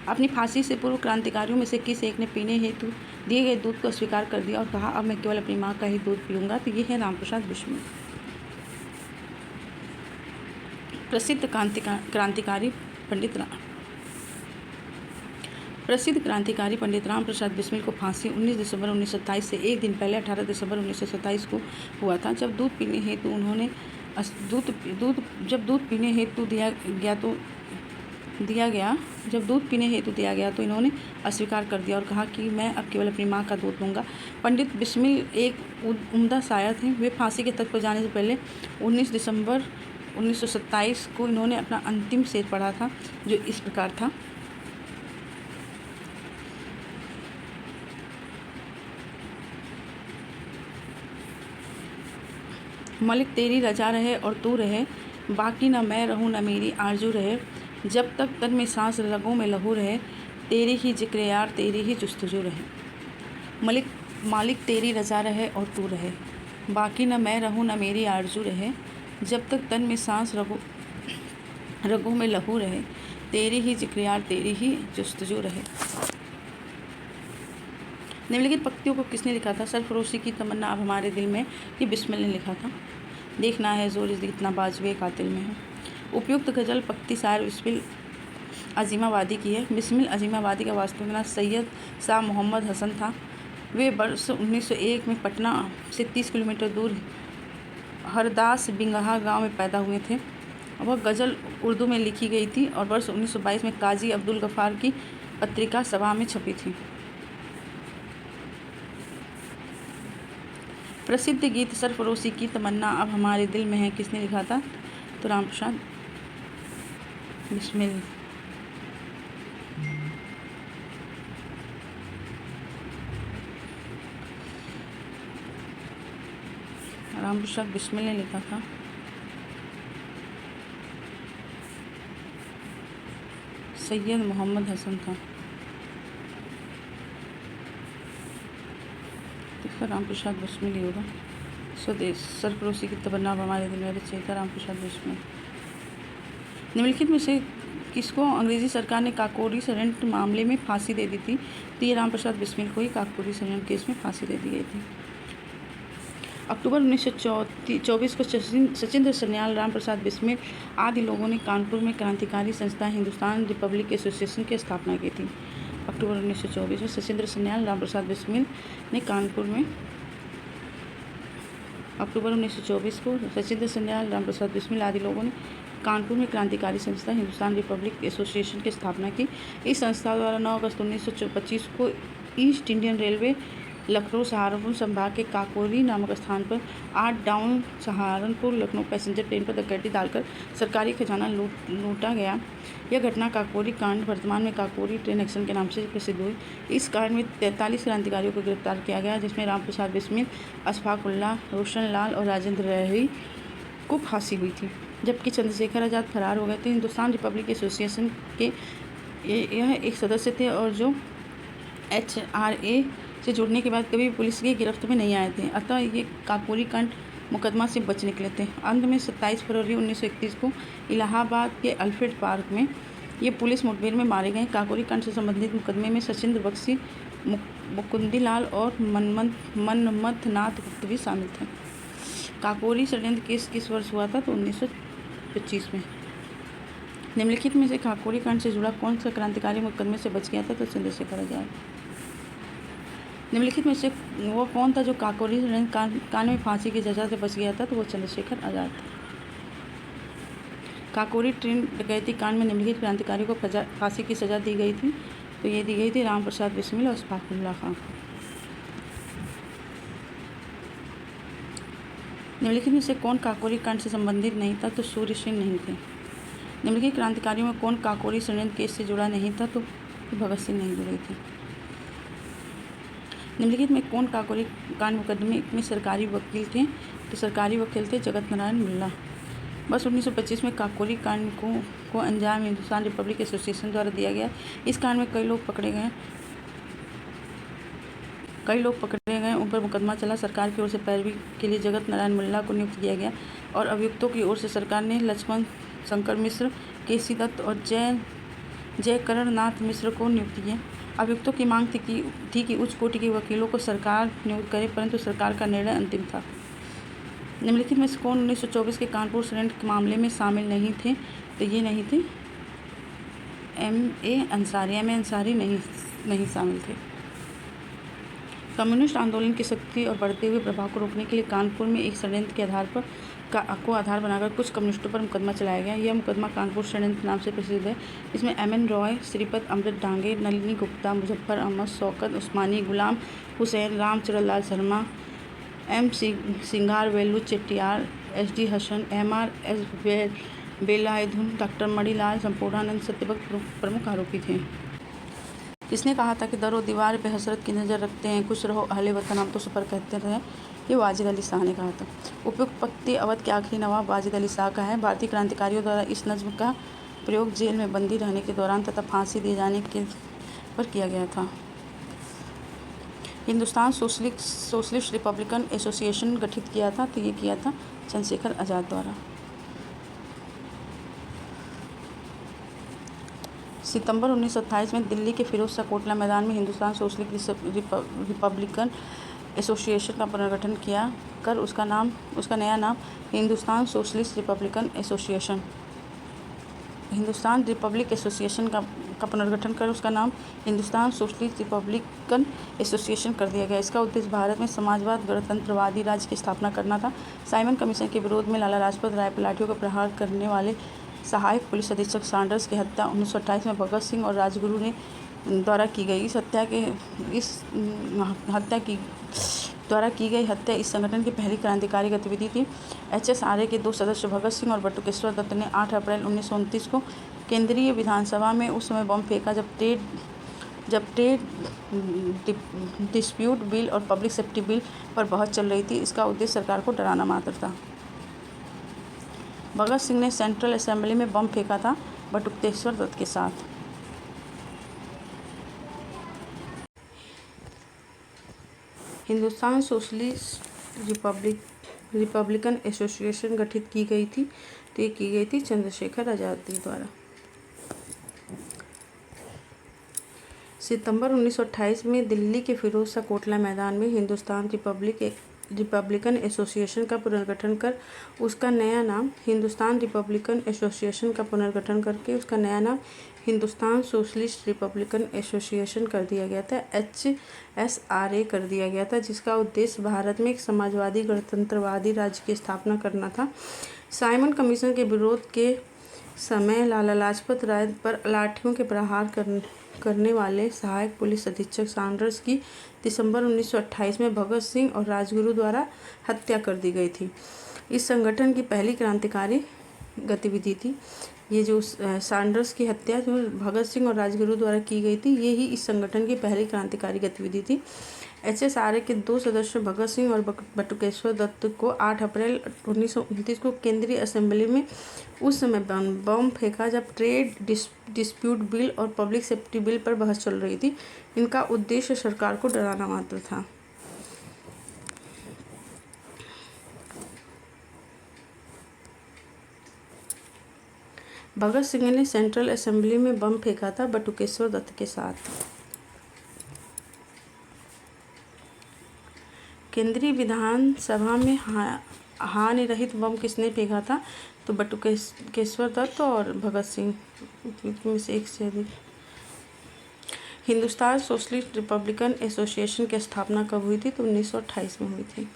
अपनी फांसी से पूर्व क्रांतिकारियों में से किस एक ने पीने हेतु दिए गए दूध को अस्वीकार कर दिया और कहा, अब मैं केवल अपनी माँ का ही दूध पीऊँगा? तो ये है रामप्रसाद बिस्मिल। प्रसिद्ध क्रांतिकारी पंडित रामप्रसाद बिस्मिल को फांसी 19 दिसंबर 1927 से एक दिन पहले 18 दिसंबर 1927 को हुआ था। जब दूध पीने हेतु दिया गया तो इन्होंने अस्वीकार कर दिया और कहा कि मैं अब केवल अपनी माँ का दूध लूँगा। पंडित बिस्मिल एक उम्दा शायर थे। वे फांसी के तख्त पर जाने से पहले 19 दिसंबर 1927 को इन्होंने अपना अंतिम शेर पढ़ा था, जो इस प्रकार था: मलिक तेरी रजा रहे और तू रहे, बाकी न मैं रहूं न मेरी आरजू रहे, जब तक तन में सांस रगों में लहू रहे, तेरी ही जिक्र यार तेरी ही जुस्तजू रहे। मालिक तेरी रजा रहे और तू रहे, बाकी न मैं रहूं न मेरी आरजू रहे, जब तक तन में सांस रगों में लहू रहे, तेरी ही जिक्र यार तेरी ही जुस्तजू रहे। निम्नलिखित पंक्तियों को किसने लिखा था? सरफरोशी की तमन्ना अब हमारे दिल में, ये बिस्मिल ने लिखा था। देखना है जोर इतना बाजवे कातिल में है। उपयुक्त गज़ल पंक्ति शायर बिस्मिल अजीमाबादी की है। बिस्मिल अजीमाबादी का वास्तविक नाम सैयद शाह मोहम्मद हसन था। वे वर्ष 1901 में पटना से 30 किलोमीटर दूर हरदास बिंगहा गांव में पैदा हुए थे। वह गज़ल उर्दू में लिखी गई थी और वर्ष 1922 में काजी अब्दुल गफ़ार की पत्रिका सभा में छपी थी। प्रसिद्ध गीत सरफरोशी की तमन्ना अब हमारे दिल में है किसने लिखा था? तो रामप्रसाद बिस्मिल। रामप्रसाद बिस्मिल ने लिखा था। सैयद मोहम्मद हसन था। रामप्रसाद बिस्मिल ही होगा। स्वदेश सरफरोशी की तमन्ना हमारे दिल में, रचयिता रामप्रसाद बिस्मिल। निम्नलिखित में से किसको अंग्रेजी सरकार ने काकोरी षड्यंत्र मामले में फांसी दे दी थी? तो ये रामप्रसाद बिस्मिल को ही काकोरी षड्यंत्र केस में फांसी दे दी गई थी। अक्टूबर 1924 को सचिंद्र सन्याल, रामप्रसाद बिस्मिल आदि लोगों ने कानपुर में क्रांतिकारी संस्था हिंदुस्तान रिपब्लिक एसोसिएशन की स्थापना की थी। अक्टूबर 1924 में सचिंद्र सन्याल, रामप्रसाद बिस्मिल ने कानपुर में अक्टूबर 1924 को सचिंद्र सन्याल, रामप्रसाद बिस्मिल आदि लोगों ने कानपुर में क्रांतिकारी संस्था हिंदुस्तान रिपब्लिक एसोसिएशन की स्थापना की। इस संस्था द्वारा 9 अगस्त 1925 को east Indian railway Lucknow Saharanpur संभाग के काकोरी नामक स्थान पर 8 down Saharanpur Lucknow passenger train पर डकैती डालकर सरकारी खजाना लूटा गया। यह घटना काकोरी कांड वर्तमान में काकोरी ट्रेन एक्शन के नाम से प्रसिद्ध हुई। इस कांड में 43 क्रांतिकारियों को गिरफ्तार किया गया, जिसमें राम प्रसाद बिस्मिल, अशफाक उल्लाह, रोशन लाल और राजेंद्र रही को फांसी हुई थी, जबकि चंद्रशेखर आज़ाद फरार हो गए थे। हिंदुस्तान रिपब्लिक एसोसिएशन के यह एक सदस्य थे और जो HRA से जुड़ने के बाद कभी पुलिस की गिरफ्त में नहीं आए थे, अतः ये काकोरी कांड मुकदमा से बच निकले थे। अंत में 27 फरवरी 1931 को इलाहाबाद के अल्फ्रेड पार्क में ये पुलिस मुठभेड़ में मारे गए। काकोरी कांड से संबंधित मुकदमे में सचिंद्र बख्शी, मुकुंदीलाल और मनमथनाथ गुप्त भी शामिल थे। काकोरी षड्यंत्र केस किस वर्ष हुआ था? तो 1925 में। निम्नलिखित में से काकोरी कांड से जुड़ा कौन सा क्रांतिकारी मुकदमे से बच गया था? तो चंद्रशेखर आज़ाद। निम्नलिखित में से वो कौन था जो काकोरी कांड में फांसी की सजा से बच गया था? तो वो चंद्रशेखर आज़ाद था। काकोरी ट्रेन डकैती कांड में निम्नलिखित क्रांतिकारियों को फांसी की सजा दी गई थी। तो ये दी गई थी राम प्रसाद बिस्मिल और अशफाक उल्लाह खां को। निम्नलिखित में से कौन काकोरी कांड से संबंधित नहीं था? तो सूर्य सेन नहीं थे। निम्नलिखित क्रांतिकारियों में कौन काकोरी षड्यंत्र केस से जुड़ा नहीं था? तो भगत सिंह नहीं जुड़े थे। निम्नलिखित में कौन काकोरी कांड मुकदमे में सरकारी वकील थे? तो सरकारी वकील थे जगत नारायण मुल्ला। बस 1925 में काकोरी कांड को अंजाम हिंदुस्तान रिपब्लिक एसोसिएशन द्वारा दिया गया। इस कांड में कई लोग पकड़े गए, उन पर मुकदमा चला। सरकार की ओर से पैरवी के लिए जगत नारायण मुल्ला को नियुक्त किया गया और अभियुक्तों की ओर से सरकार ने लक्ष्मण शंकर मिश्र, केसी दत्त और जयकरण नाथ मिश्र को नियुक्त किया। अभियुक्तों की मांग थी कि उच्च कोटि के वकीलों को सरकार नियुक्त करे, परंतु सरकार का निर्णय अंतिम था। निम्नलिखित में से कौन 1924 के कानपुर षड्यंत्र के मामले में शामिल नहीं थे? तो ये नहीं थे M.A. अंसारी नहीं शामिल थे। कम्युनिस्ट आंदोलन की शक्ति और बढ़ते हुए प्रभाव को रोकने के लिए कानपुर में एक षड्यंत्र के आधार बनाकर कुछ कम्युनिस्टों पर मुकदमा चलाया गया। यह मुकदमा कानपुर षड्यंत्र नाम से प्रसिद्ध है। इसमें M.N. रॉय, श्रीपत अमृत डांगे, नलिनी गुप्ता, मुजफ्फर अहमद, शौकत उस्मानी, गुलाम हुसैन, रामचरण लाल Sharma, M. Singar, Velu Chettiar, S.D. Hasan, M.R.S. Velayudhan, doctor Manilal, Sampurnanand Satyavakt प्रमुख आरोपी थे। किसने कहा था कि दरो दीवार पे हसरत की नज़र रखते हैं, खुश रहो अहले वतन हम तो सफ़र कहते रहे? ये वाजिद अली शाह ने कहा था। उपयुक्त पक्ति अवध के आखिरी नवाब वाजिद अली शाह का है। भारतीय क्रांतिकारियों द्वारा इस नज्म का प्रयोग जेल में बंदी रहने के दौरान तथा फांसी दिए जाने पर किया गया था। हिंदुस्तान सोशलिस्ट रिपब्लिकन एसोसिएशन गठित किया था। तो ये किया था चंद्रशेखर आज़ाद द्वारा। सितंबर 1928 में दिल्ली के फिरोज शाह कोटला मैदान में हिंदुस्तान सोशलिस्ट रिपब्लिकन एसोसिएशन का पुनर्गठन किया कर उसका नया नाम हिंदुस्तान सोशलिस्ट रिपब्लिकन एसोसिएशन का पुनर्गठन कर उसका नाम हिंदुस्तान सोशलिस्ट रिपब्लिकन एसोसिएशन कर दिया गया। इसका उद्देश्य भारत में समाजवाद गणतंत्रवादी राज्य की स्थापना करना था। साइमन कमीशन के विरोध में लाला लाजपत राय पर लाठियों का प्रहार करने वाले सहायक पुलिस अधीक्षक सैंडर्स की हत्या 1928 में भगत सिंह और राजगुरु ने द्वारा की गई। इस संगठन की पहली क्रांतिकारी गतिविधि थी। HSRA के 2 सदस्य भगत सिंह और बटुकेश्वर दत्त ने 8 अप्रैल 1929 को केंद्रीय विधानसभा में उस समय बम फेंका जब ट्रेड डिस्प्यूट बिल और पब्लिक सेफ्टी बिल पर बहस चल रही थी। इसका उद्देश्य सरकार को डराना मात्र था। भगत सिंह ने सेंट्रल असेंबली में बम फेंका था बटुकेश्वर दत्त के साथ। हिंदुस्तान सोशलिस्ट रिपब्लिकन एसोसिएशन गठित की गई थी। तो ये की गई थी चंद्रशेखर आज़ाद द्वारा। सितंबर 1928 में दिल्ली के फिरोज शाह कोटला मैदान में हिंदुस्तान रिपब्लिकन एसोसिएशन का पुनर्गठन कर उसका नया नाम हिंदुस्तान रिपब्लिकन एसोसिएशन का पुनर्गठन करके उसका नया नाम हिंदुस्तान सोशलिस्ट रिपब्लिकन एसोसिएशन कर दिया गया था। HSRA कर दिया गया था, जिसका उद्देश्य भारत में एक समाजवादी गणतंत्रवादी राज्य की स्थापना करना था। साइमन कमीशन के विरोध के समय लाला लाजपत राय पर लाठियों के प्रहार करने वाले सहायक पुलिस अधीक्षक सैंडर्स की दिसंबर 1928 में भगत सिंह और राजगुरु द्वारा हत्या कर दी गई थी। इस संगठन की पहली क्रांतिकारी गतिविधि थी। ये जो सैंडर्स की हत्या जो भगत सिंह और राजगुरु द्वारा की गई थी, ये ही इस संगठन की पहली क्रांतिकारी गतिविधि थी। HSRA के 2 सदस्य भगत सिंह और बटुकेश्वर दत्त को 8 अप्रैल 1929 को केंद्रीय असेंबली में उस समय बम फेंका जब ट्रेड डिस्प्यूट बिल और पब्लिक सेफ्टी बिल पर बहस चल रही थी। इनका उद्देश्य सरकार को डराना मात्र था। भगत सिंह ने सेंट्रल असेंबली में बम फेंका था बटुकेश्वर दत्त के साथ। केंद्रीय विधानसभा में हानि रहित बम किसने फेंका था? तो बटुकेश्वर दत्त और भगत सिंह में से एक से अधिक। हिंदुस्तान सोशलिस्ट रिपब्लिकन एसोसिएशन की स्थापना कब हुई थी? तो 1928 में हुई थी।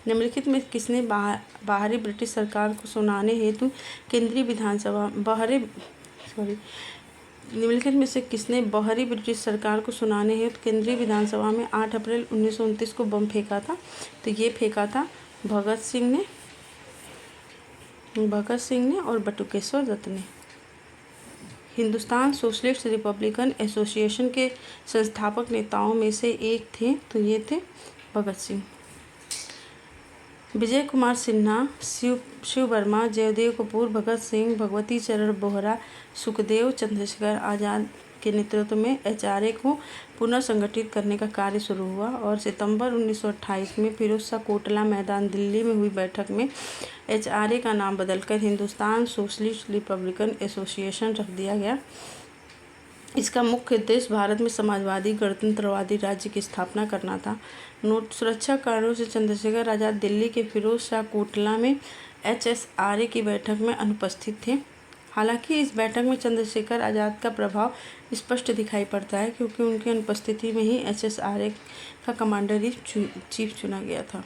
निम्नलिखित में किसने बाहरी ब्रिटिश सरकार को सुनाने हेतु केंद्रीय विधानसभा निम्नलिखित में से किसने बाहरी ब्रिटिश सरकार को सुनाने हेतु केंद्रीय विधानसभा में 8 अप्रैल 1929 को बम फेंका था? तो ये फेंका था भगत सिंह ने और बटुकेश्वर दत्त ने। हिंदुस्तान सोशलिस्ट रिपब्लिकन एसोसिएशन के संस्थापक नेताओं में से एक थे, तो ये थे भगत सिंह। विजय कुमार सिन्हा, शिव वर्मा, जयदेव कपूर, भगत सिंह, भगवती चरण बोहरा, सुखदेव, चंद्रशेखर आज़ाद के नेतृत्व में HRA को पुनर्संगठित करने का कार्य शुरू हुआ और सितंबर 1928 में फिरोजशाह कोटला मैदान दिल्ली में हुई बैठक में HRA का नाम बदलकर हिंदुस्तान सोशलिस्ट रिपब्लिकन एसोसिएशन रख दिया गया। इसका मुख्य उद्देश्य भारत में समाजवादी गणतंत्रवादी राज्य की स्थापना करना था। नोट सुरक्षा कारणों से चंद्रशेखर आज़ाद दिल्ली के फिरोजशाह कोटला में HSRA की बैठक में अनुपस्थित थे। हालांकि इस बैठक में चंद्रशेखर आज़ाद का प्रभाव स्पष्ट दिखाई पड़ता है क्योंकि उनकी अनुपस्थिति में ही HSRA का कमांडर इन चीफ चुना गया था।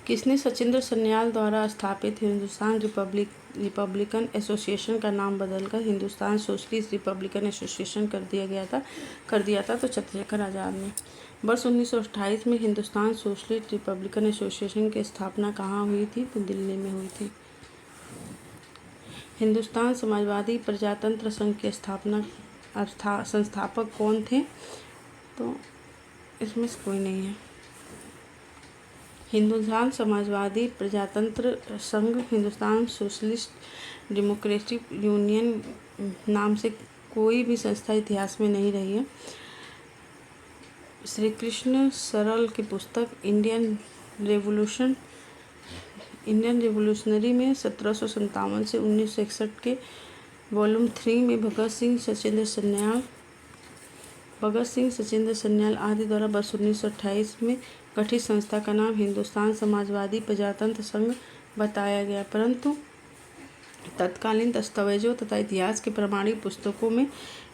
किसने सचिंद्र सन्याल द्वारा स्थापित हिंदुस्तान रिपब्लिकन एसोसिएशन का नाम बदलकर हिंदुस्तान सोशलिस्ट रिपब्लिकन एसोसिएशन कर दिया था? तो चंद्रशेखर आज़ाद ने। वर्ष 1928 में हिंदुस्तान सोशलिस्ट रिपब्लिकन एसोसिएशन की स्थापना कहाँ हुई थी? तो दिल्ली में हुई थी। हिंदुस्तान समाजवादी प्रजातंत्र संघ के संस्थापक कौन थे? तो इसमें से कोई नहीं है। हिंदुस्तान समाजवादी प्रजातंत्र संघ हिंदुस्तान सोशलिस्ट डेमोक्रेटिक यूनियन नाम से कोई भी संस्था इतिहास में नहीं रही है। श्री कृष्ण सरल की पुस्तक इंडियन रिवोल्यूशनरी में 1757 से 1961 के वॉल्यूम 3 में भगत सिंह सचिंद्र सन्याल आदि द्वारा वर्ष 1928 में गठित संस्था का नाम हिंदुस्तान समाजवादी प्रजातंत्र संघ बताया गया, परंतु तत्कालीन दस्तावेजों तथा इतिहास के प्रमाणिक पुस्तकों में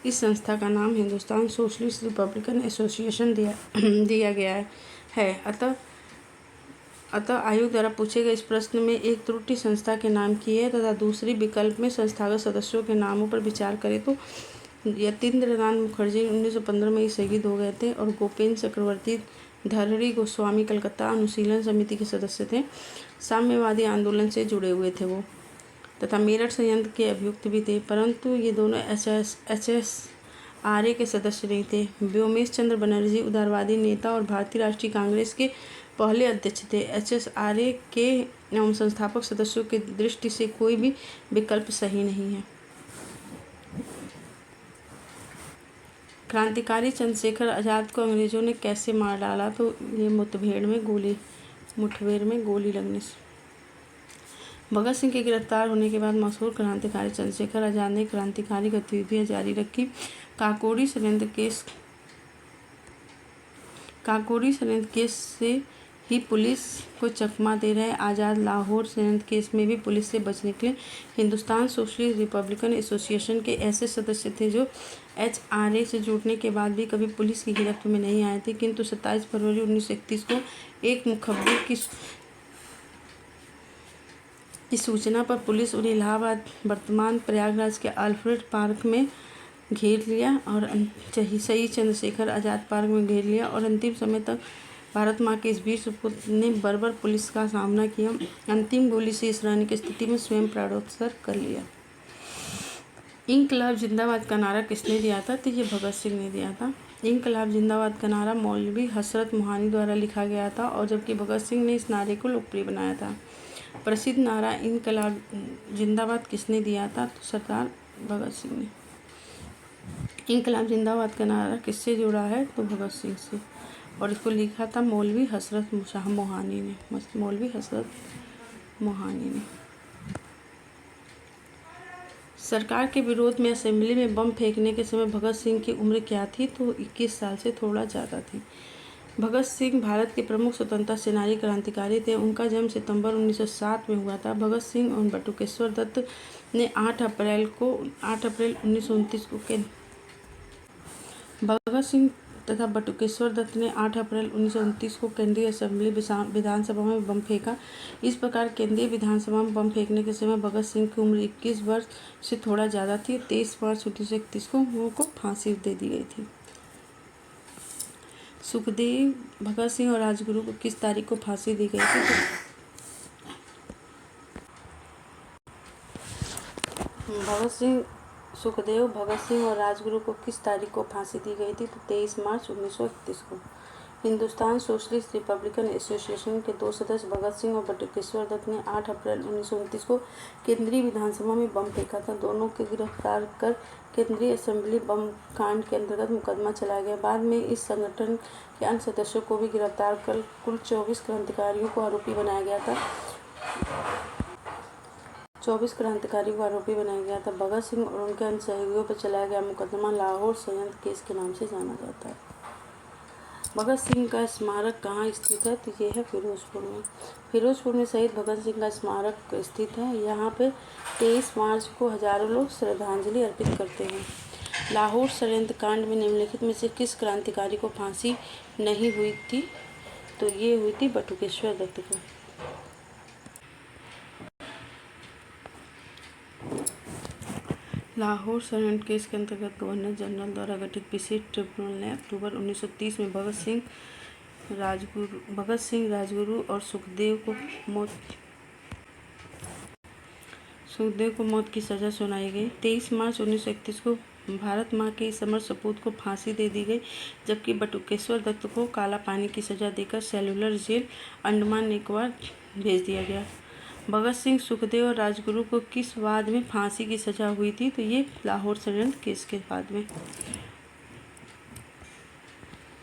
इस संस्था का नाम हिंदुस्तान सोशलिस्ट रिपब्लिकन एसोसिएशन दिया गया है। अतः आयोग द्वारा पूछे गए इस प्रश्न में एक त्रुटि संस्था के नाम की है तथा दूसरी विकल्प में संस्थागत सदस्यों के नामों पर विचार करें तो यतीन्द्रनाथ मुखर्जी 1915 में ही शहीद हो गए थे और गोपेन्द्र चक्रवर्ती धरहरी गोस्वामी कलकत्ता अनुशीलन समिति के सदस्य थे। साम्यवादी आंदोलन से जुड़े हुए थे वो तथा मेरठ संयंत्र के अभियुक्त भी थे, परंतु ये दोनों HSRA के सदस्य नहीं थे। व्योमेश चंद्र बनर्जी उदारवादी नेता और भारतीय राष्ट्रीय कांग्रेस के पहले अध्यक्ष थे। HSRA के एवं संस्थापक सदस्यों की दृष्टि से कोई भी विकल्प सही नहीं है। क्रांतिकारी चंद्रशेखर आज़ाद को अंग्रेजों ने कैसे मार डाला? तो ये मुठभेड़ में गोली लगने से। भगत सिंह के गिरफ्तार होने के बाद मशहूर क्रांतिकारी चंद्रशेखर आज़ाद ने क्रांतिकारी गतिविधियां जारी रखी। काकोरी षड्यंत्र केस से ही पुलिस को चकमा दे रहे। आज़ाद लाहौर षड्यंत्र केस में भी पुलिस से बच निकले। हिंदुस्तान सोशलिस्ट रिपब्लिकन एसोसिएशन के ऐसे सदस्य थे जो HRA से जुड़ने के बाद भी कभी पुलिस की गिरफ्त में नहीं आए थे, किंतु 27 फरवरी 1931 को एक मुखबिर की सूचना पर पुलिस उन्हें इलाहाबाद वर्तमान प्रयागराज के अल्फ्रेड पार्क में घेर लिया और शहीद चंद्रशेखर आज़ाद पार्क में घेर लिया और अंतिम समय तक भारत माँ के इस वीर सुपुत्र ने बर्बर पुलिस का सामना किया। अंतिम गोली से इस रहने की स्थिति में स्वयं प्राणोत्सर्ग कर लिया। इंकलाब जिंदाबाद का नारा किसने दिया था? तो ये भगत सिंह ने दिया था। इंकलाब जिंदाबाद का नारा मौलवी हसरत मोहानी द्वारा लिखा गया था और जबकि भगत सिंह ने इस नारे को लोकप्रिय बनाया था। प्रसिद्ध नारा इंकलाब जिंदाबाद किसने दिया था? तो सरदार भगत सिंह ने। इंकलाब जिंदाबाद का नारा किससे जुड़ा है? तो भगत सिंह से, और इसको लिखा था मौलवी हसरत शाह मोहानी ने। मौलवी हसरत मोहानी ने। सरकार के विरोध में असेंबली में बम फेंकने के समय भगत सिंह की उम्र क्या थी? तो 21 साल से थोड़ा ज़्यादा थी। भगत सिंह भारत के प्रमुख स्वतंत्रता सेनानी क्रांतिकारी थे। उनका जन्म सितंबर 1907 में हुआ था। भगत सिंह और बटुकेश्वर दत्त ने 8 अप्रैल 1929 को भगत सिंह तथा बटुकेश्वर दत्त ने 8 अप्रैल 1929 को केंद्रीय असेंबली विधानसभा में बम फेंका। इस प्रकार केंद्रीय विधानसभा में बम फेंकने के समय भगत सिंह की उम्र 21 वर्ष से थोड़ा ज़्यादा थी। 23 मार्च 1931 को उनको फांसी दे दी गई थी। सुखदेव, भगत सिंह और राजगुरु को किस तारीख को फांसी दी गई थी? सुखदेव, भगत सिंह और राजगुरु को किस तारीख को फांसी दी गई थी? तो 23 मार्च 1931 को। हिंदुस्तान सोशलिस्ट रिपब्लिकन एसोसिएशन के 2 सदस्य भगत सिंह और बटुकेश्वर दत्त ने 8 अप्रैल 1929 को केंद्रीय विधानसभा में बम फेंका था। दोनों को गिरफ्तार कर केंद्रीय असेंबली बम कांड के अंतर्गत मुकदमा चलाया गया। बाद में इस संगठन के अन्य सदस्यों को भी गिरफ्तार कर कुल 24 क्रांतिकारियों को आरोपी बनाया गया था। 24 क्रांतिकारियों को आरोपी बनाया गया था। भगत सिंह और उनके अन्य सहयोगियों पर चलाया गया मुकदमा लाहौर षड्यंत्र केस के नाम से जाना जाता है। भगत सिंह का स्मारक कहाँ स्थित है? तो ये है फिरोजपुर में। फिरोजपुर में शहीद भगत सिंह का स्मारक स्थित है। यहाँ पे 23 मार्च को हजारों लोग श्रद्धांजलि अर्पित करते हैं। लाहौर षड्यंत्र कांड में निम्नलिखित में से किस क्रांतिकारी को फांसी नहीं हुई थी? तो ये हुई थी बटुकेश्वर दत्त को। लाहौर षड्यंत्र केस के अंतर्गत गवर्नर जनरल द्वारा गठित विशेष ट्रिब्यूनल ने अक्टूबर 1930 में भगत सिंह, राजगुरु और सुखदेव को मौत की सजा सुनाई गई। 23 मार्च 1931 को भारत माँ के इस अमर सपूत को फांसी दे दी गई, जबकि बटुकेश्वर दत्त को काला पानी की सजा देकर सेलुलर जेल अंडमान निकोबार भेज दिया गया। भगत सिंह, सुखदेव और राजगुरु को किस वाद में फांसी की सजा हुई थी? तो ये लाहौर षड्यंत्र केस के बाद में।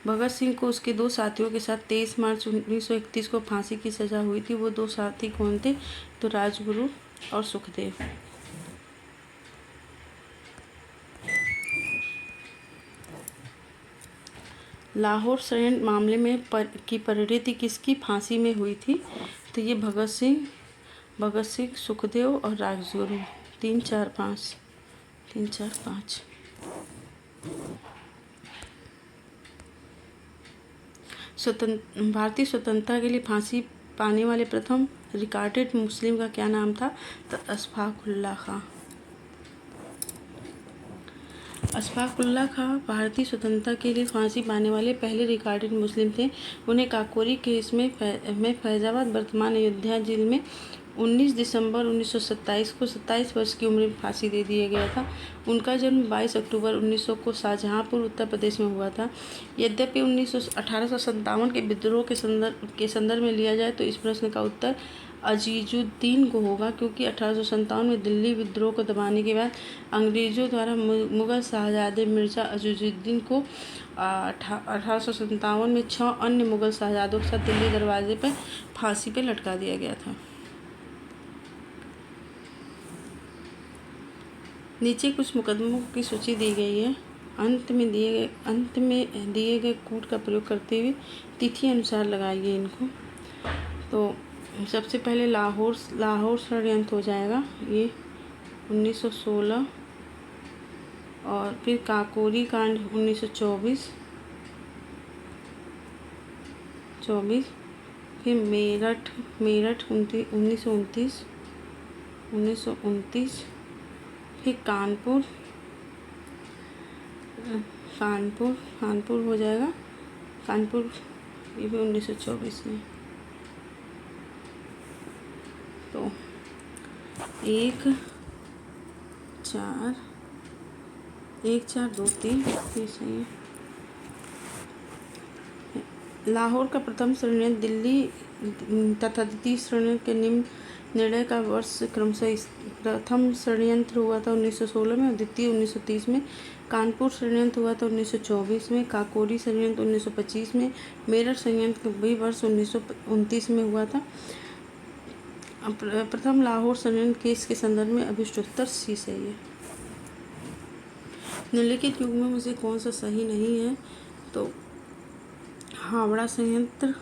भगत सिंह को उसके 2 साथियों के साथ 23 मार्च 1931 को फांसी की सजा हुई थी। वो 2 साथी कौन थे? तो राजगुरु और सुखदेव। लाहौर षड्यंत्र मामले में की परिणति किसकी फांसी में हुई थी? तो ये भगत सिंह, सुखदेव और राजगुरु। 3, 4, 5। भारतीय स्वतंत्रता के लिए फांसी पाने वाले प्रथम रिकॉर्डेड मुस्लिम का क्या नाम था? तो अशफाकुल्लाह खां। अशफाकुल्लाह खां भारतीय स्वतंत्रता के लिए फांसी पाने वाले पहले रिकॉर्डेड मुस्लिम थे। उन्हें काकोरी केस में फैजाबाद वर्तमान अयोध्या जेल में 19 दिसंबर 1927 को 27 वर्ष की उम्र में फांसी दे दिया गया था। उनका जन्म 22 अक्टूबर 1900 को शाहजहांपुर उत्तर प्रदेश में हुआ था। यद्यपि 1857 के विद्रोह के संदर्भ में लिया जाए तो इस प्रश्न का उत्तर अजीजुद्दीन को होगा, क्योंकि 1857 में दिल्ली विद्रोह को दबाने के बाद अंग्रेजों द्वारा मुगल शाहजादे मिर्जा अजीजुद्दीन को 1857 में 6 अन्य मुगल शाहजादों के साथ दिल्ली दरवाजे पर फांसी पर लटका दिया गया था। नीचे कुछ मुकदमों की सूची दी गई है। अंत में दिए गए कूट का प्रयोग करते हुए तिथि अनुसार लगाइए इनको। तो सबसे पहले लाहौर षड्यंत्र हो जाएगा, ये 1916, और फिर काकोरी कांड 1924, फिर मेरठ 1929, फिर कानपुर हो जाएगा, कानपुर ये भी 1924 में। तो 1 4 2 3 ये सही है। लाहौर का प्रथम षड्यंत्र दिल्ली तथा द्वितीय षड्यंत्र के निम्न निर्णय का वर्ष क्रमशः प्रथम षड्यंत्र हुआ था 1916 में और द्वितीय 1930 में। कानपुर षड्यंत्र हुआ था 1924 में। काकोरी षड्यंत्र 1925 में। मेरठ षड्यंत्र भी वर्ष 1929 में हुआ था। प्रथम लाहौर षड्यंत्र केस के संदर्भ में अभिष्टोत्तर सी सही है। निम्नलिखित युग में मुझे कौन सा सही नहीं है, तो हावड़ा षड्यंत्र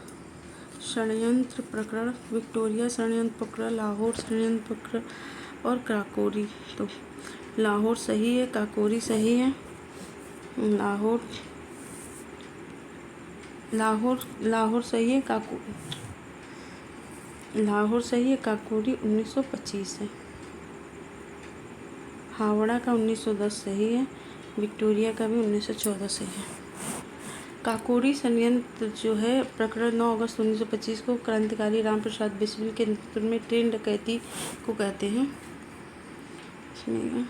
प्रकरण, विक्टोरिया षड्यंत्र प्रकरण, लाहौर षड्यंत्र प्रकरण और काकोरी। तो लाहौर सही है, काकोरी सही है। लाहौर सही है, लाहौर सही है, काकोरी 1925 है। हावड़ा का 1910 सही है, विक्टोरिया का भी 1914 सही है। काकोरी षड्यंत्र जो है प्रकरण 9 अगस्त 1925 को क्रांतिकारी रामप्रसाद बिस्मिल के नेतृत्व में ट्रेन डकैती को कहते हैं। इसमें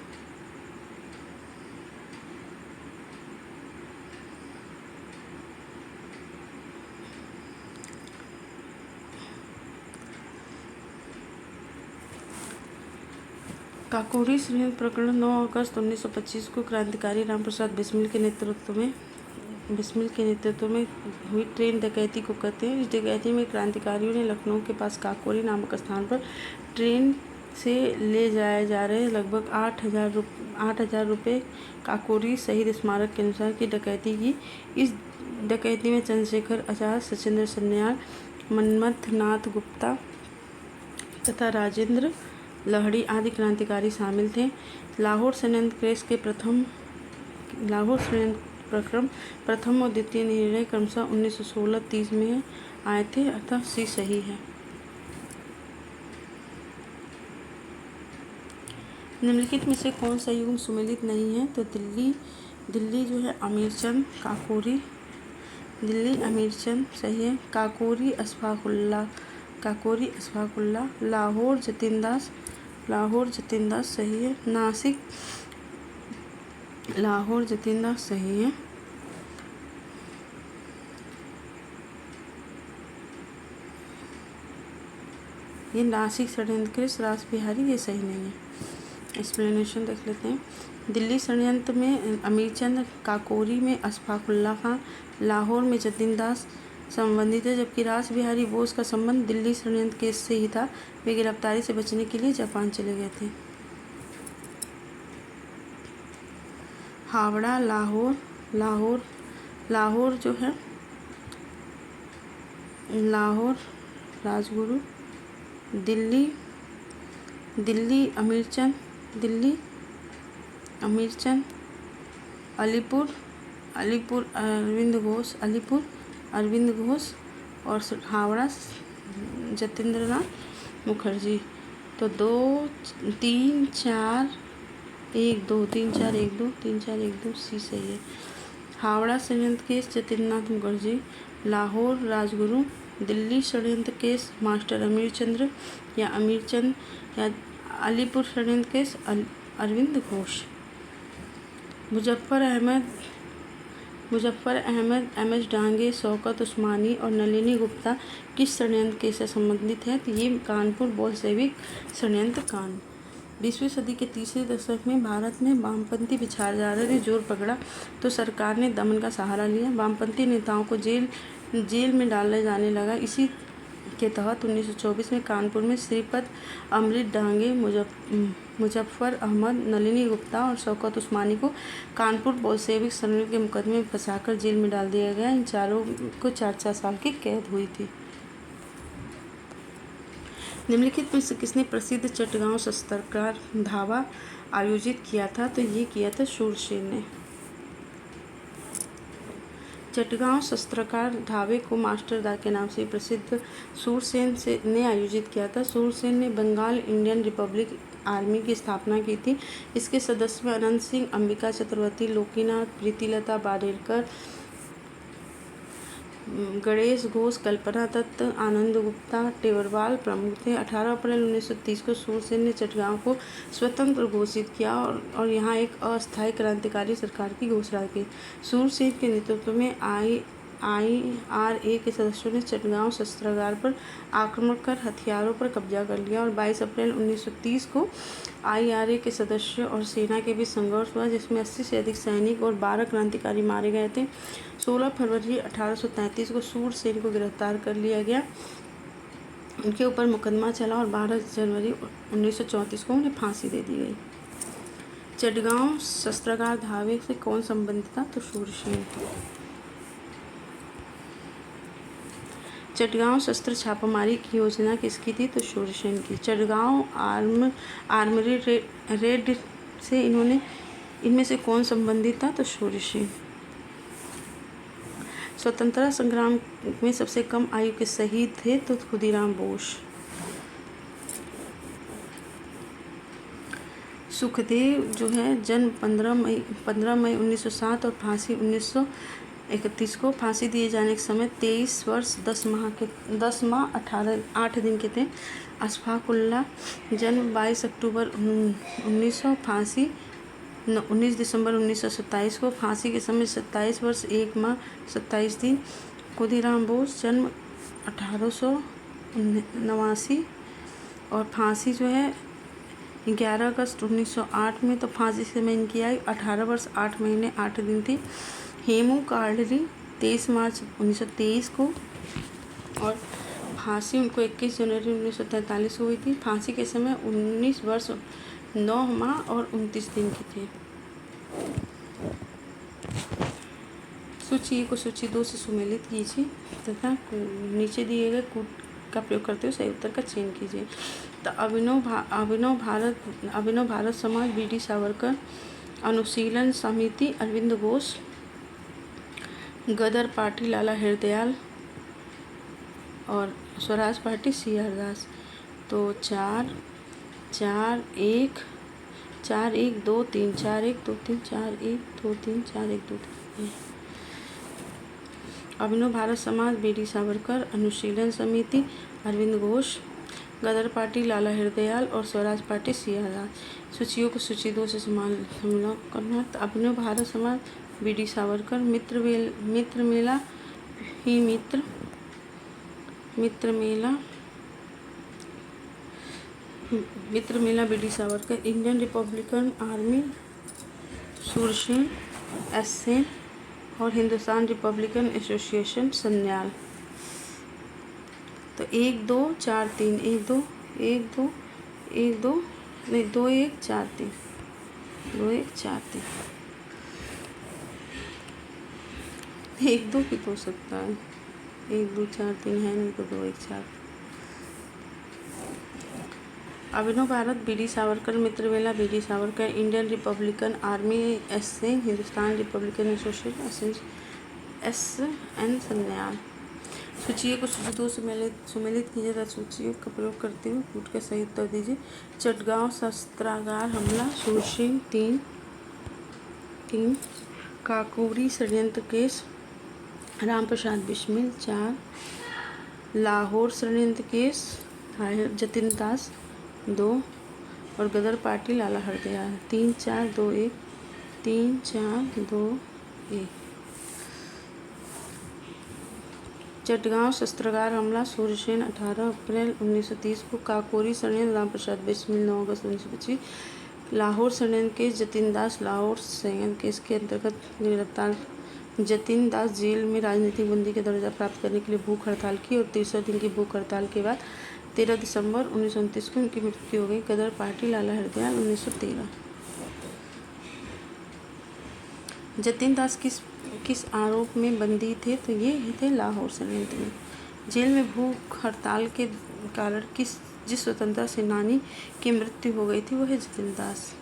काकोरी षड्यंत्र प्रकरण 9 अगस्त 1925 को क्रांतिकारी रामप्रसाद बिस्मिल के नेतृत्व में हुई ट्रेन डकैती को कहते हैं। इस डकैती में क्रांतिकारियों ने लखनऊ के पास काकोरी नामक स्थान पर ट्रेन से ले जाए जा रहे लगभग 8,000 रुपये काकोरी शहीद स्मारक के अनुसार की डकैती की। इस डकैती में चंद्रशेखर आजाद, सचिंद्र सन्याल, मन्मथ नाथ गुप्ता तथा राजेंद्र लहड़ी आदि क्रांतिकारी शामिल थे। लाहौर षड्यंत्र प्रकरण प्रथम और द्वितीय निर्णय क्रमशः 1916-30 में आए थे, अतः सी सही है। निम्नलिखित में से कौन सा युग सुमेलित नहीं है, तो दिल्ली जो है अमीरचंद, दिल्ली अमीरचंद सही है। काकोरी अशफाकुल्ला, लाहौर जतीन दास सही है। नासिक लाहौर जतीन दास सही है। ये नासिक षड्यंत्र रास बिहारी, ये सही नहीं है। एक्सप्लेनेशन देख लेते हैं। दिल्ली षड्यंत्र में अमीरचंद, काकोरी में अशफाकुल्ला खां, लाहौर में जतीन दास संबंधित है, जबकि रास बिहारी बोस का संबंध दिल्ली षड्यंत्र केस से ही था। वे गिरफ्तारी से बचने के लिए जापान चले गए थे। हावड़ा, लाहौर जो है लाहौर राजगुरु, दिल्ली अमीरचंद, अलीपुर अरविंद घोष और हावड़ा जतेंद्रनाथ मुखर्जी। तो 2 3 4 1 2 3 4 1 2 3 4 1 2 सी सही है। हावड़ा षड्यंत्र केस जतेंद्रनाथ मुखर्जी, लाहौर राजगुरु, दिल्ली षड्यंत्र केस मास्टर अमीरचंद या अलीपुर षड्यंत्र केस अरविंद घोष। मुजफ्फर अहमद, एम.एच. डांगे, शौकत उस्मानी और नलिनी गुप्ता किस षड्यंत्र केस से संबंधित है, तो ये कानपुर बोल्शेविक षड्यंत्र कांड। 20वीं सदी के तीसरे दशक में भारत में वामपंथी विचारधारा ने जोर पकड़ा तो सरकार ने दमन का सहारा लिया। वामपंथी नेताओं को जेल में डाला जाने लगा। इसी के तहत 1924 में कानपुर में श्रीपद अमृत डांगे, मुजफ्फर अहमद, नलिनी गुप्ता और शौकत उस्मानी को कानपुर बोल्शेविक षड्यंत्र के मुकदमे में फंसाकर जेल में डाल दिया गया। इन चारों को 4 साल की कैद हुई थी। निम्नलिखित में से किसने प्रसिद्ध चटगांव शस्त्रागार धावा आयोजित किया था? तो ये किया था शूरसेन ने। चटगांव शस्त्रागार धावे को मास्टरदा के नाम से प्रसिद्ध शूरसेन ने आयोजित किया था। शूरसेन ने बंगाल इंडियन रिपब्लिक आर्मी की स्थापना की थी। इसके सदस्य में अनंत सिंह, अंबिका चतुर्वेदी, लोकीनाथ, प्रीतिलता बाडेलकर, गणेश घोष, कल्पना दत्त, आनंद गुप्ता, टेवरवाल प्रमुख थे। 18 अप्रैल 1930 को शूरसेन ने चटगांव को स्वतंत्र घोषित किया और यहाँ एक अस्थायी क्रांतिकारी सरकार की घोषणा की। शूरसेन के नेतृत्व में IRA के सदस्यों ने चटगांव शस्त्रागार पर आक्रमण कर हथियारों पर कब्जा कर लिया और 22 अप्रैल 1930 को IRA के सदस्यों और सेना के बीच संघर्ष हुआ, जिसमें 80 से अधिक सैनिक और 12 क्रांतिकारी मारे गए थे। 16 फरवरी 1833 को शूरसेन को गिरफ्तार कर लिया गया, उनके ऊपर मुकदमा चला और 12 जनवरी 1934 को उन्हें फांसी दे दी गई। चटगांव शस्त्रागार धावे से कौन संबंधित था? तो शूरसेन। चटगांव शस्त्र छापामारी की योजना किसकी थी? तो शूरसेन की। चटगांव आर्मरी रेड से इनमें से कौन संबंधित था? तो शूरसेन। स्वतंत्रता संग्राम में सबसे कम आयु के शहीद थे तो खुदीराम बोस। सुखदेव जो है जन्म 15 मई 1907 और फांसी 1931 को। फांसी दिए जाने के समय 23 वर्ष 10 माह 8 दिन के थे। अशफाक उल्लाह जन्म 22 अक्टूबर 1900, फांसी 19 दिसंबर 1927 को। फांसी के समय 27 वर्ष 1 माह 27 दिन। खुदीराम बोस जन्म 1889 और फांसी जो है 11 अगस्त 1908 में। तो फांसी के समय इनकी आयु 18 वर्ष 8 महीने 8 दिन थी। हेमू कालरी 23 मार्च 1923 को और फांसी उनको 21 जनवरी 1943 को हुई थी। फांसी के समय 19 वर्ष 9 माह और 29 दिन की थी। सूची 1 को सूची 2 से सुमेलित कीजिए तथा नीचे दिए गए कूट का प्रयोग करते हुए सही उत्तर का चयन कीजिए। तो अभिनव भारत समाज BD सावरकर, अनुशीलन समिति अरविंद घोष, गदर पार्टी लाला हरदयाल और स्वराज पार्टी CR दास। तो 4 1 2 3 4 1 2 3 4 1 2 3 4 1 2 3। अभिनव भारत समाज BD सावरकर, अनुशीलन समिति अरविंद घोष, गदर पार्टी लाला हरदयाल और स्वराज पार्टी CR दास। सूचियों को सूची 2 से समाप्त करना। तो अभिनव Bharat Samaj BD Savarkar, Mitra Mela BD Savarkar, Indian Republican Army Shursen SN और हिंदुस्तान रिपब्लिकन एसोसिएशन सन्याल। तो 1 2 4 3 1 2 1 2 1 2 नहीं 2 1 4 3 2 1 4 3 1 2 भी तो सकता है। 1 2 4 3 है नहीं तो 2 1 4। Abhinav Bharat BD Savarkar, Mitramela BD Savarkar, Indian Republican Army SN, Hindustan Republican Association SN Sanyal. सूची को सूची 2 सुमेलित कीजिए तथा सूचियों का प्रयोग करते हुए कूट का सही उत्तर दीजिए। चटगांव शस्त्रागार हमला शूरसेन 3 काकोरी षड्यंत्र केस राम प्रसाद बिस्मिल 4 लाहौर षड्यंत्र केस जतिन दास 2 और गदर पार्टी लाला हरदयाल 3 4 2 1 3 4 2 1। चटगांव शस्त्रागार हमला शूरसेन 18 अप्रैल 1930 को। काकोरी षड्यंत्र राम प्रसाद बिस्मिल 9 अगस्त 1925। लाहौर षड्यंत्र केस जतिन दास लाहौर षड्यंत्र केस के अंतर्गत गिरफ्तार जतिन दास जेल में राजनीतिक बंदी का दर्जा प्राप्त करने के लिए भूख हड़ताल की और 30 दिन की भूख हड़ताल के बाद 13 दिसंबर 1929 को उनकी मृत्यु हो गई। गदर पार्टी लाला हरदयाल 1913। जतिन दास किस आरोप में बंदी थे? तो ये थे लाहौर षड्यंत्र में। जेल में भूख हड़ताल के कारण किस जिस स्वतंत्रता सेनानी की मृत्यु हो गई थी वो है जतिन दास।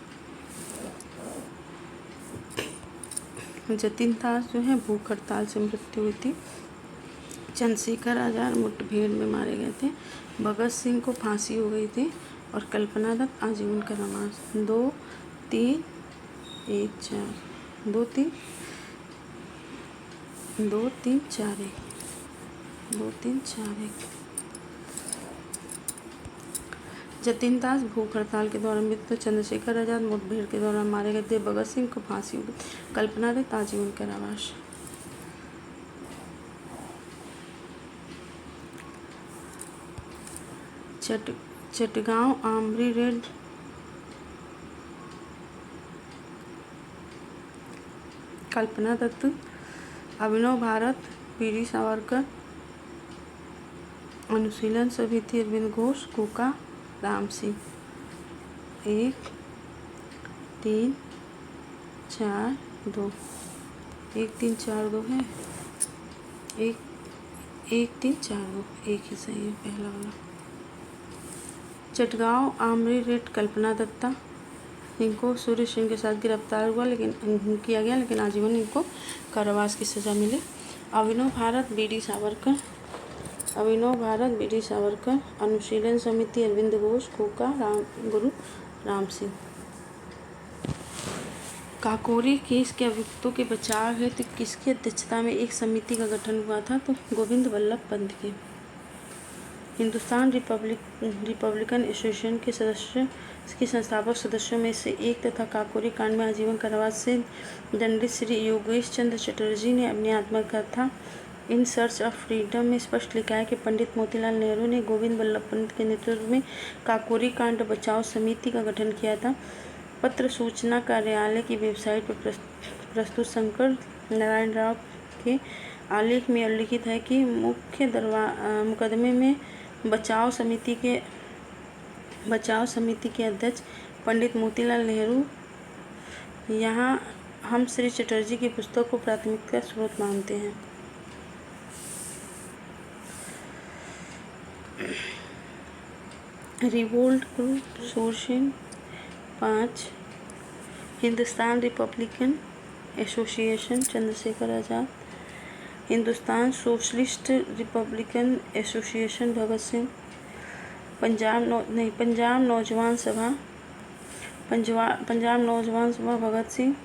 जतिन दास जो है भूख हड़ताल से मृत्यु हुई थी। चंद्रशेखर आज़ाद मुठभेड़ में मारे गए थे। भगत सिंह को फांसी हो गई थी और कल्पना दत्त आजीवन कारावास। 2-3-1-4 जतिन दास भूख हड़ताल के दौरान मृत्यु। चंद्रशेखर आज़ाद मुठभेड़ के दौरान मारे गए थे। भगत सिंह को फांसी हो गई। कल्पना दत्त आजीवन कारावास। चटगांव आमरी रेड कल्पना दत्त, अभिनव भारत, वीर सावरकर, अनुशीलन समिति अरविंद घोष, कूका, राम सिंह। 1-3-4-2 1-3-4-2 है। 1-3-4-2 एक ही सही है पहला वाला। चटगांव आमरी रेड कल्पना दत्ता, इनको सूर्य सिंह के साथ गिरफ्तार किया गया लेकिन आजीवन इनको कारावास की सज़ा मिली। अभिनव भारत बीडी सावरकर, अनुशीलन समिति अरविंद घोष, कूका, गुरु राम सिंह। काकोरी केस के अभियुक्तों के बचाव है तो किसकी अध्यक्षता में एक समिति का गठन हुआ था? तो गोविंद वल्लभ पंत के। हिंदुस्तान रिपब्लिकन एसोसिएशन के संस्थापक सदस्यों में से एक तथा काकोरी कांड में आजीवन कारावास से दंडित श्री योगेश चंद्र चटर्जी ने अपनी आत्मकथा इन सर्च ऑफ फ्रीडम में स्पष्ट लिखा है कि पंडित मोतीलाल नेहरू ने गोविंद वल्लभ पंत के नेतृत्व में काकोरी कांड बचाव समिति का गठन किया था। पत्र सूचना कार्यालय की वेबसाइट पर प्रस्तुत शंकर नारायण राव के आलेख में उल्लिखित है कि मुख्य मुकदमे में बचाव समिति के अध्यक्ष पंडित मोतीलाल नेहरू। यहाँ हम श्री चटर्जी की पुस्तक को प्राथमिकता स्रोत मानते हैं। Revolt group sourcing 5 Hindustan Republican Association Chandrashekhar Azad, Hindustan Socialist Republican Association Bhagat Singh, Punjab Naujawan Sabha Bhagat Singh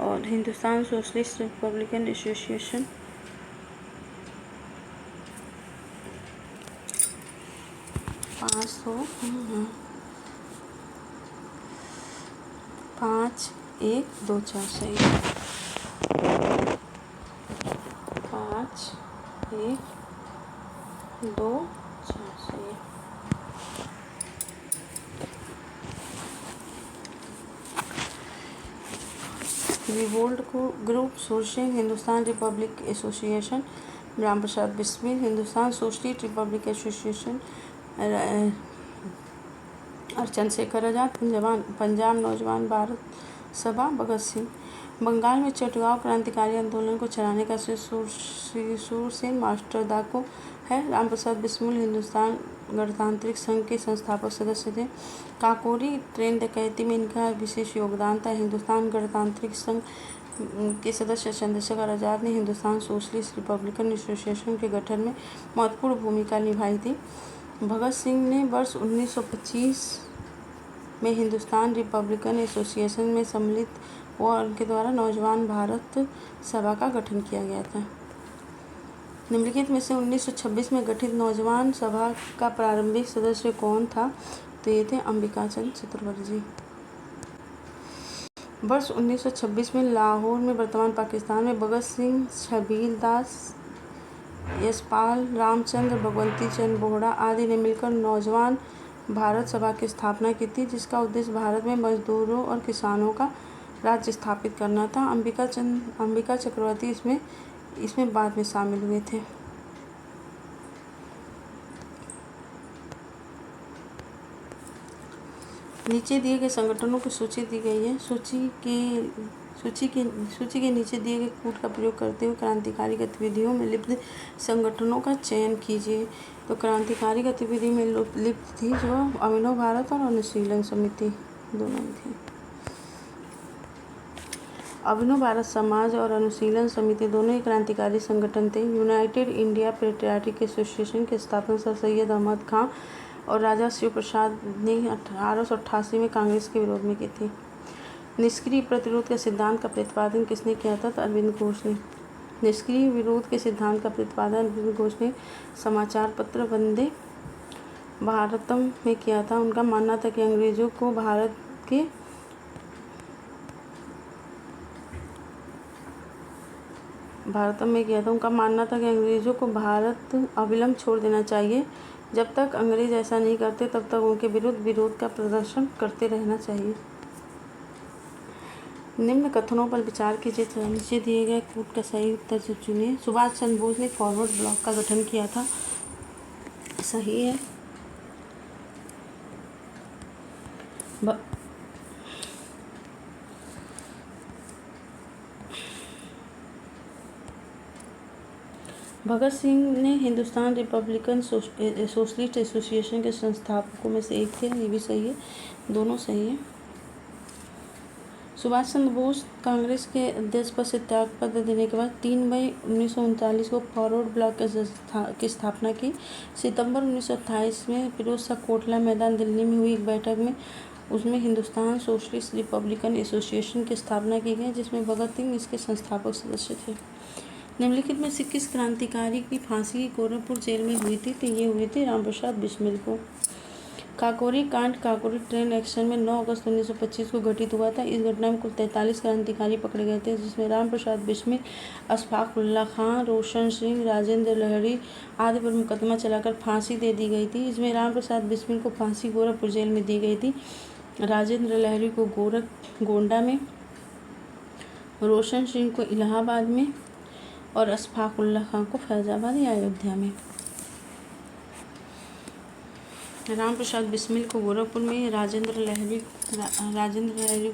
और हिंदुस्तान सोशलिस्ट रिपब्लिकन एसोसिएशन। पाँच 5-1-2-4 सही। 5-1-2-4 सही। Revolt group sourcing Hindustan Republic Association Ram Prasad Bismil, Hindustan Socialist Republic Association और चंद्रशेखर आज़ाद, पंजाब नौजवान भारत सभा भगत सिंह। बंगाल में चटगांव क्रांतिकारी आंदोलन को चलाने का सूरसेन मास्टर डाको है। राम प्रसाद बिस्मिल हिंदुस्तान गणतांत्रिक संघ के संस्थापक सदस्य थे। काकोरी ट्रेन डकैती में इनका विशेष योगदान था। हिंदुस्तान गणतांत्रिक संघ के सदस्य चंद्रशेखर आज़ाद ने हिंदुस्तान सोशलिस्ट रिपब्लिकन एसोसिएशन के गठन में महत्वपूर्ण भूमिका निभाई थी। भगत सिंह ने वर्ष 1925 में हिंदुस्तान रिपब्लिकन एसोसिएशन में सम्मिलित हुआ और उनके द्वारा नौजवान भारत सभा का गठन किया गया था। निम्नलिखित में से 1926 में गठित नौजवान सभा का प्रारंभिक सदस्य कौन था? तो ये थे अंबिका चंद्र चतुर्वेदी। वर्ष 1926 में लाहौर में वर्तमान पाकिस्तान में भगत सिंह, छबील दास, यशपाल रामचंद्र, भगवंती चंद बोहरा आदि ने मिलकर नौजवान भारत सभा की स्थापना की थी, जिसका उद्देश्य भारत में मजदूरों और किसानों का राज्य स्थापित करना था। अंबिका चक्रवर्ती इसमें बाद में शामिल हुए थे। नीचे दिए गए संगठनों की सूची दी गई है। सूची के नीचे दिए गए कोड का प्रयोग करते हुए क्रांतिकारी गतिविधियों में लिप्त संगठनों का चयन कीजिए। तो क्रांतिकारी गतिविधि में लिप्त थी जो अभिनव भारत और अनुशीलन समिति दोनों थी। अभिनव भारत समाज और अनुशीलन समिति दोनों ही क्रांतिकारी संगठन थे। यूनाइटेड इंडिया पेट्रियाटिक एसोसिएशन के स्थापना सर सैयद अहमद खां और राजा शिव प्रसाद ने 1888 में कांग्रेस के विरोध में की थी। निष्क्रिय प्रतिरोध के सिद्धांत का प्रतिपादन किसने किया था? तो अरविंद घोष ने। निष्क्रिय विरोध के सिद्धांत का प्रतिपादन अरविंद घोष ने समाचार पत्र वंदे भारतम में किया था। उनका मानना था कि अंग्रेजों को भारत अविलंब छोड़ देना चाहिए। जब तक अंग्रेज ऐसा नहीं करते तब तक उनके विरुद्ध विरोध का प्रदर्शन करते रहना चाहिए। निम्न कथनों पर विचार कीजिए तथा नीचे दिए गए कोड का सही उत्तर से चुनिए। सुभाष चंद्र बोस ने फॉरवर्ड ब्लॉक का गठन किया था, सही है। भगत सिंह ने हिंदुस्तान रिपब्लिकन सोशलिस्ट एसोसिएशन के संस्थापकों में से एक थे, ये भी सही है, दोनों सही है। सुभाष चंद्र बोस कांग्रेस के अध्यक्ष पद से त्यागपत्र देने के बाद 3 मई 1939 को फॉरवर्ड ब्लॉक की स्थापना की। सितंबर 1928 में फिरोज शाह कोटला मैदान दिल्ली में हुई एक बैठक में उसमें हिंदुस्तान सोशलिस्ट रिपब्लिकन एसोसिएशन की स्थापना की गई, जिसमें भगत सिंह इसके संस्थापक सदस्य थे। निम्नलिखित में से किस क्रांतिकारी की फांसी गोरखपुर जेल में हुई थी? तो ये हुई थी रामप्रसाद बिस्मिल को। काकोरी कांड काकोरी ट्रेन एक्शन में 9 अगस्त 1925 को घटित हुआ था। इस घटना में कुल 43 क्रांतिकारी पकड़े गए थे, जिसमें रामप्रसाद बिस्मिल, अशफाक उल्ला खां, रोशन सिंह, राजेंद्र लहरी आदि पर मुकदमा चलाकर फांसी दे दी गई थी। इसमें रामप्रसाद बिस्मिल को फांसी गोरखपुर जेल में दी गई थी, राजेंद्र लहरी को गोंडा में, रोशन सिंह को इलाहाबाद में और अशफाक उल्ला खां को फैजाबाद या अयोध्या में। रामप्रसाद बिस्मिल को गोरखपुर में, राजेंद्र लहरी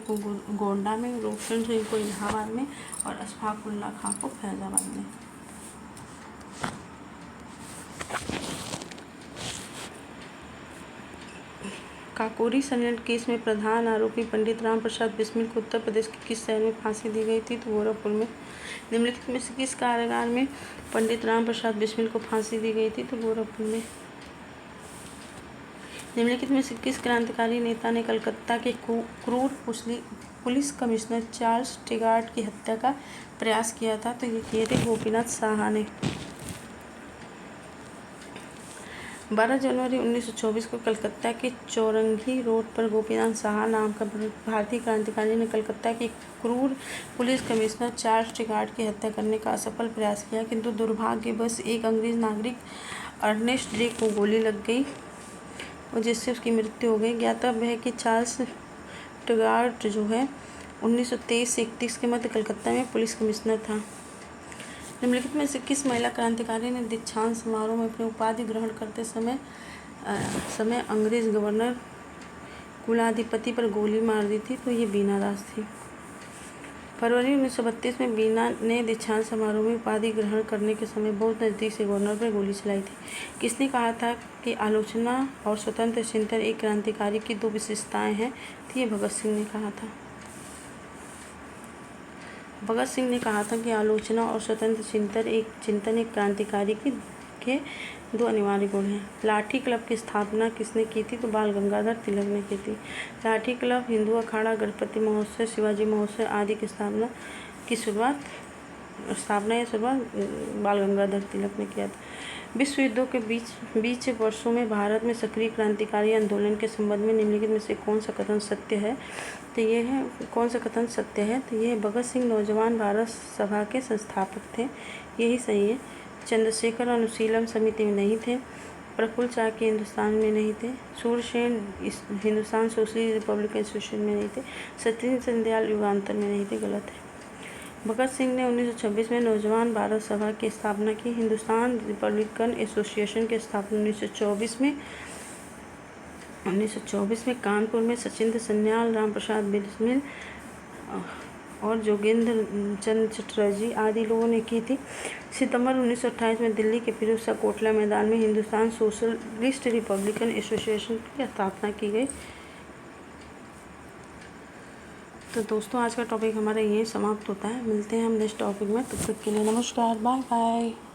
को गोंडा में, रोशन सिंह को इलाहाबाद में और अशफाक उल्ला खां को फैजाबाद में। काकोरी संयंत्र केस में प्रधान आरोपी पंडित रामप्रसाद बिस्मिल को उत्तर प्रदेश के किस शहर में फांसी दी गई थी? तो गोरखपुर में। निम्नलिखित में से किस कारागार में पंडित रामप्रसाद बिस्मिल को फांसी दी गई थी? तो गोरखपुर में। निम्नलिखित में से किस क्रांतिकारी नेता ने कलकत्ता के क्रूर पुलिस कमिश्नर चार्ल्स टिगार्ड की हत्या का प्रयास किया था? तो ये किए थे गोपीनाथ साहा ने। 12 जनवरी 1924 को कलकत्ता के चौरंगी रोड पर गोपीनाथ साहा नाम का भारतीय क्रांतिकारी ने कलकत्ता के क्रूर पुलिस कमिश्नर चार्ल्स टिगार्ड की हत्या करने का असफल प्रयास किया, किंतु दुर्भाग्यवश एक अंग्रेज नागरिक अर्नेस्ट ड्रे को गोली लग गई और जिससे उसकी मृत्यु हो गई। ज्ञातव्य है कि चार्ल्स टिगार्ड जो है 1923 से 31 के मध्य कलकत्ता में पुलिस कमिश्नर था। निम्नलिखित में से किस महिला क्रांतिकारी ने दीक्षांत समारोह में अपनी उपाधि ग्रहण करते समय अंग्रेज गवर्नर कुलाधिपति पर गोली मार दी थी? तो ये बीना दास थी। फरवरी 1932 में बीना ने दीक्षांत समारोह में उपाधि ग्रहण करने के समय बहुत नज़दीक से गवर्नर पर गोली चलाई थी। किसने कहा था कि आलोचना और स्वतंत्र चिंतन एक क्रांतिकारी की 2 विशेषताएं हैं? तो ये भगत सिंह ने कहा था। भगत सिंह ने कहा था कि आलोचना और स्वतंत्र चिंतन एक क्रांतिकारी के 2 अनिवार्य गुण हैं। लाठी क्लब की स्थापना किसने की थी? तो बाल गंगाधर तिलक ने की थी। लाठी क्लब, हिंदू अखाड़ा, गणपति महोत्सव, शिवाजी महोत्सव आदि की शुरुआत बाल गंगाधर तिलक ने किया था। विश्व युद्धों के बीच वर्षों में भारत में सक्रिय क्रांतिकारी आंदोलन के संबंध में निम्नलिखित में से कौन सा कथन सत्य है? तो ये है तो ये भगत सिंह नौजवान भारत सभा के संस्थापक थे, यही सही है। चंद्रशेखर अनुशीलन समिति में नहीं थे। प्रफुल्ल चाकी हिंदुस्तान में नहीं थे। Surya Sen Hindustan Socialist Republican Association में नहीं थे। सचिन चंद्रयाल युगांतर में नहीं थे, गलत है। भगत सिंह ने 1926 में नौजवान भारत सभा की स्थापना की। हिंदुस्तान रिपब्लिकन एसोसिएशन की स्थापना 1924 में कानपुर में सचिन चंद्रयाल, रामप्रसाद बिस्मिल और जोगेंद्र चंद चटर्जी आदि लोगों ने की थी। सितंबर 1928 में दिल्ली के फिरोज शाह कोटला मैदान में हिंदुस्तान सोशलिस्ट रिपब्लिकन एसोसिएशन की स्थापना की गई। तो दोस्तों आज का टॉपिक हमारा यहीं समाप्त होता है। मिलते हैं हम नेक्स्ट टॉपिक में, तब तक के लिए नमस्कार, बाय बाय।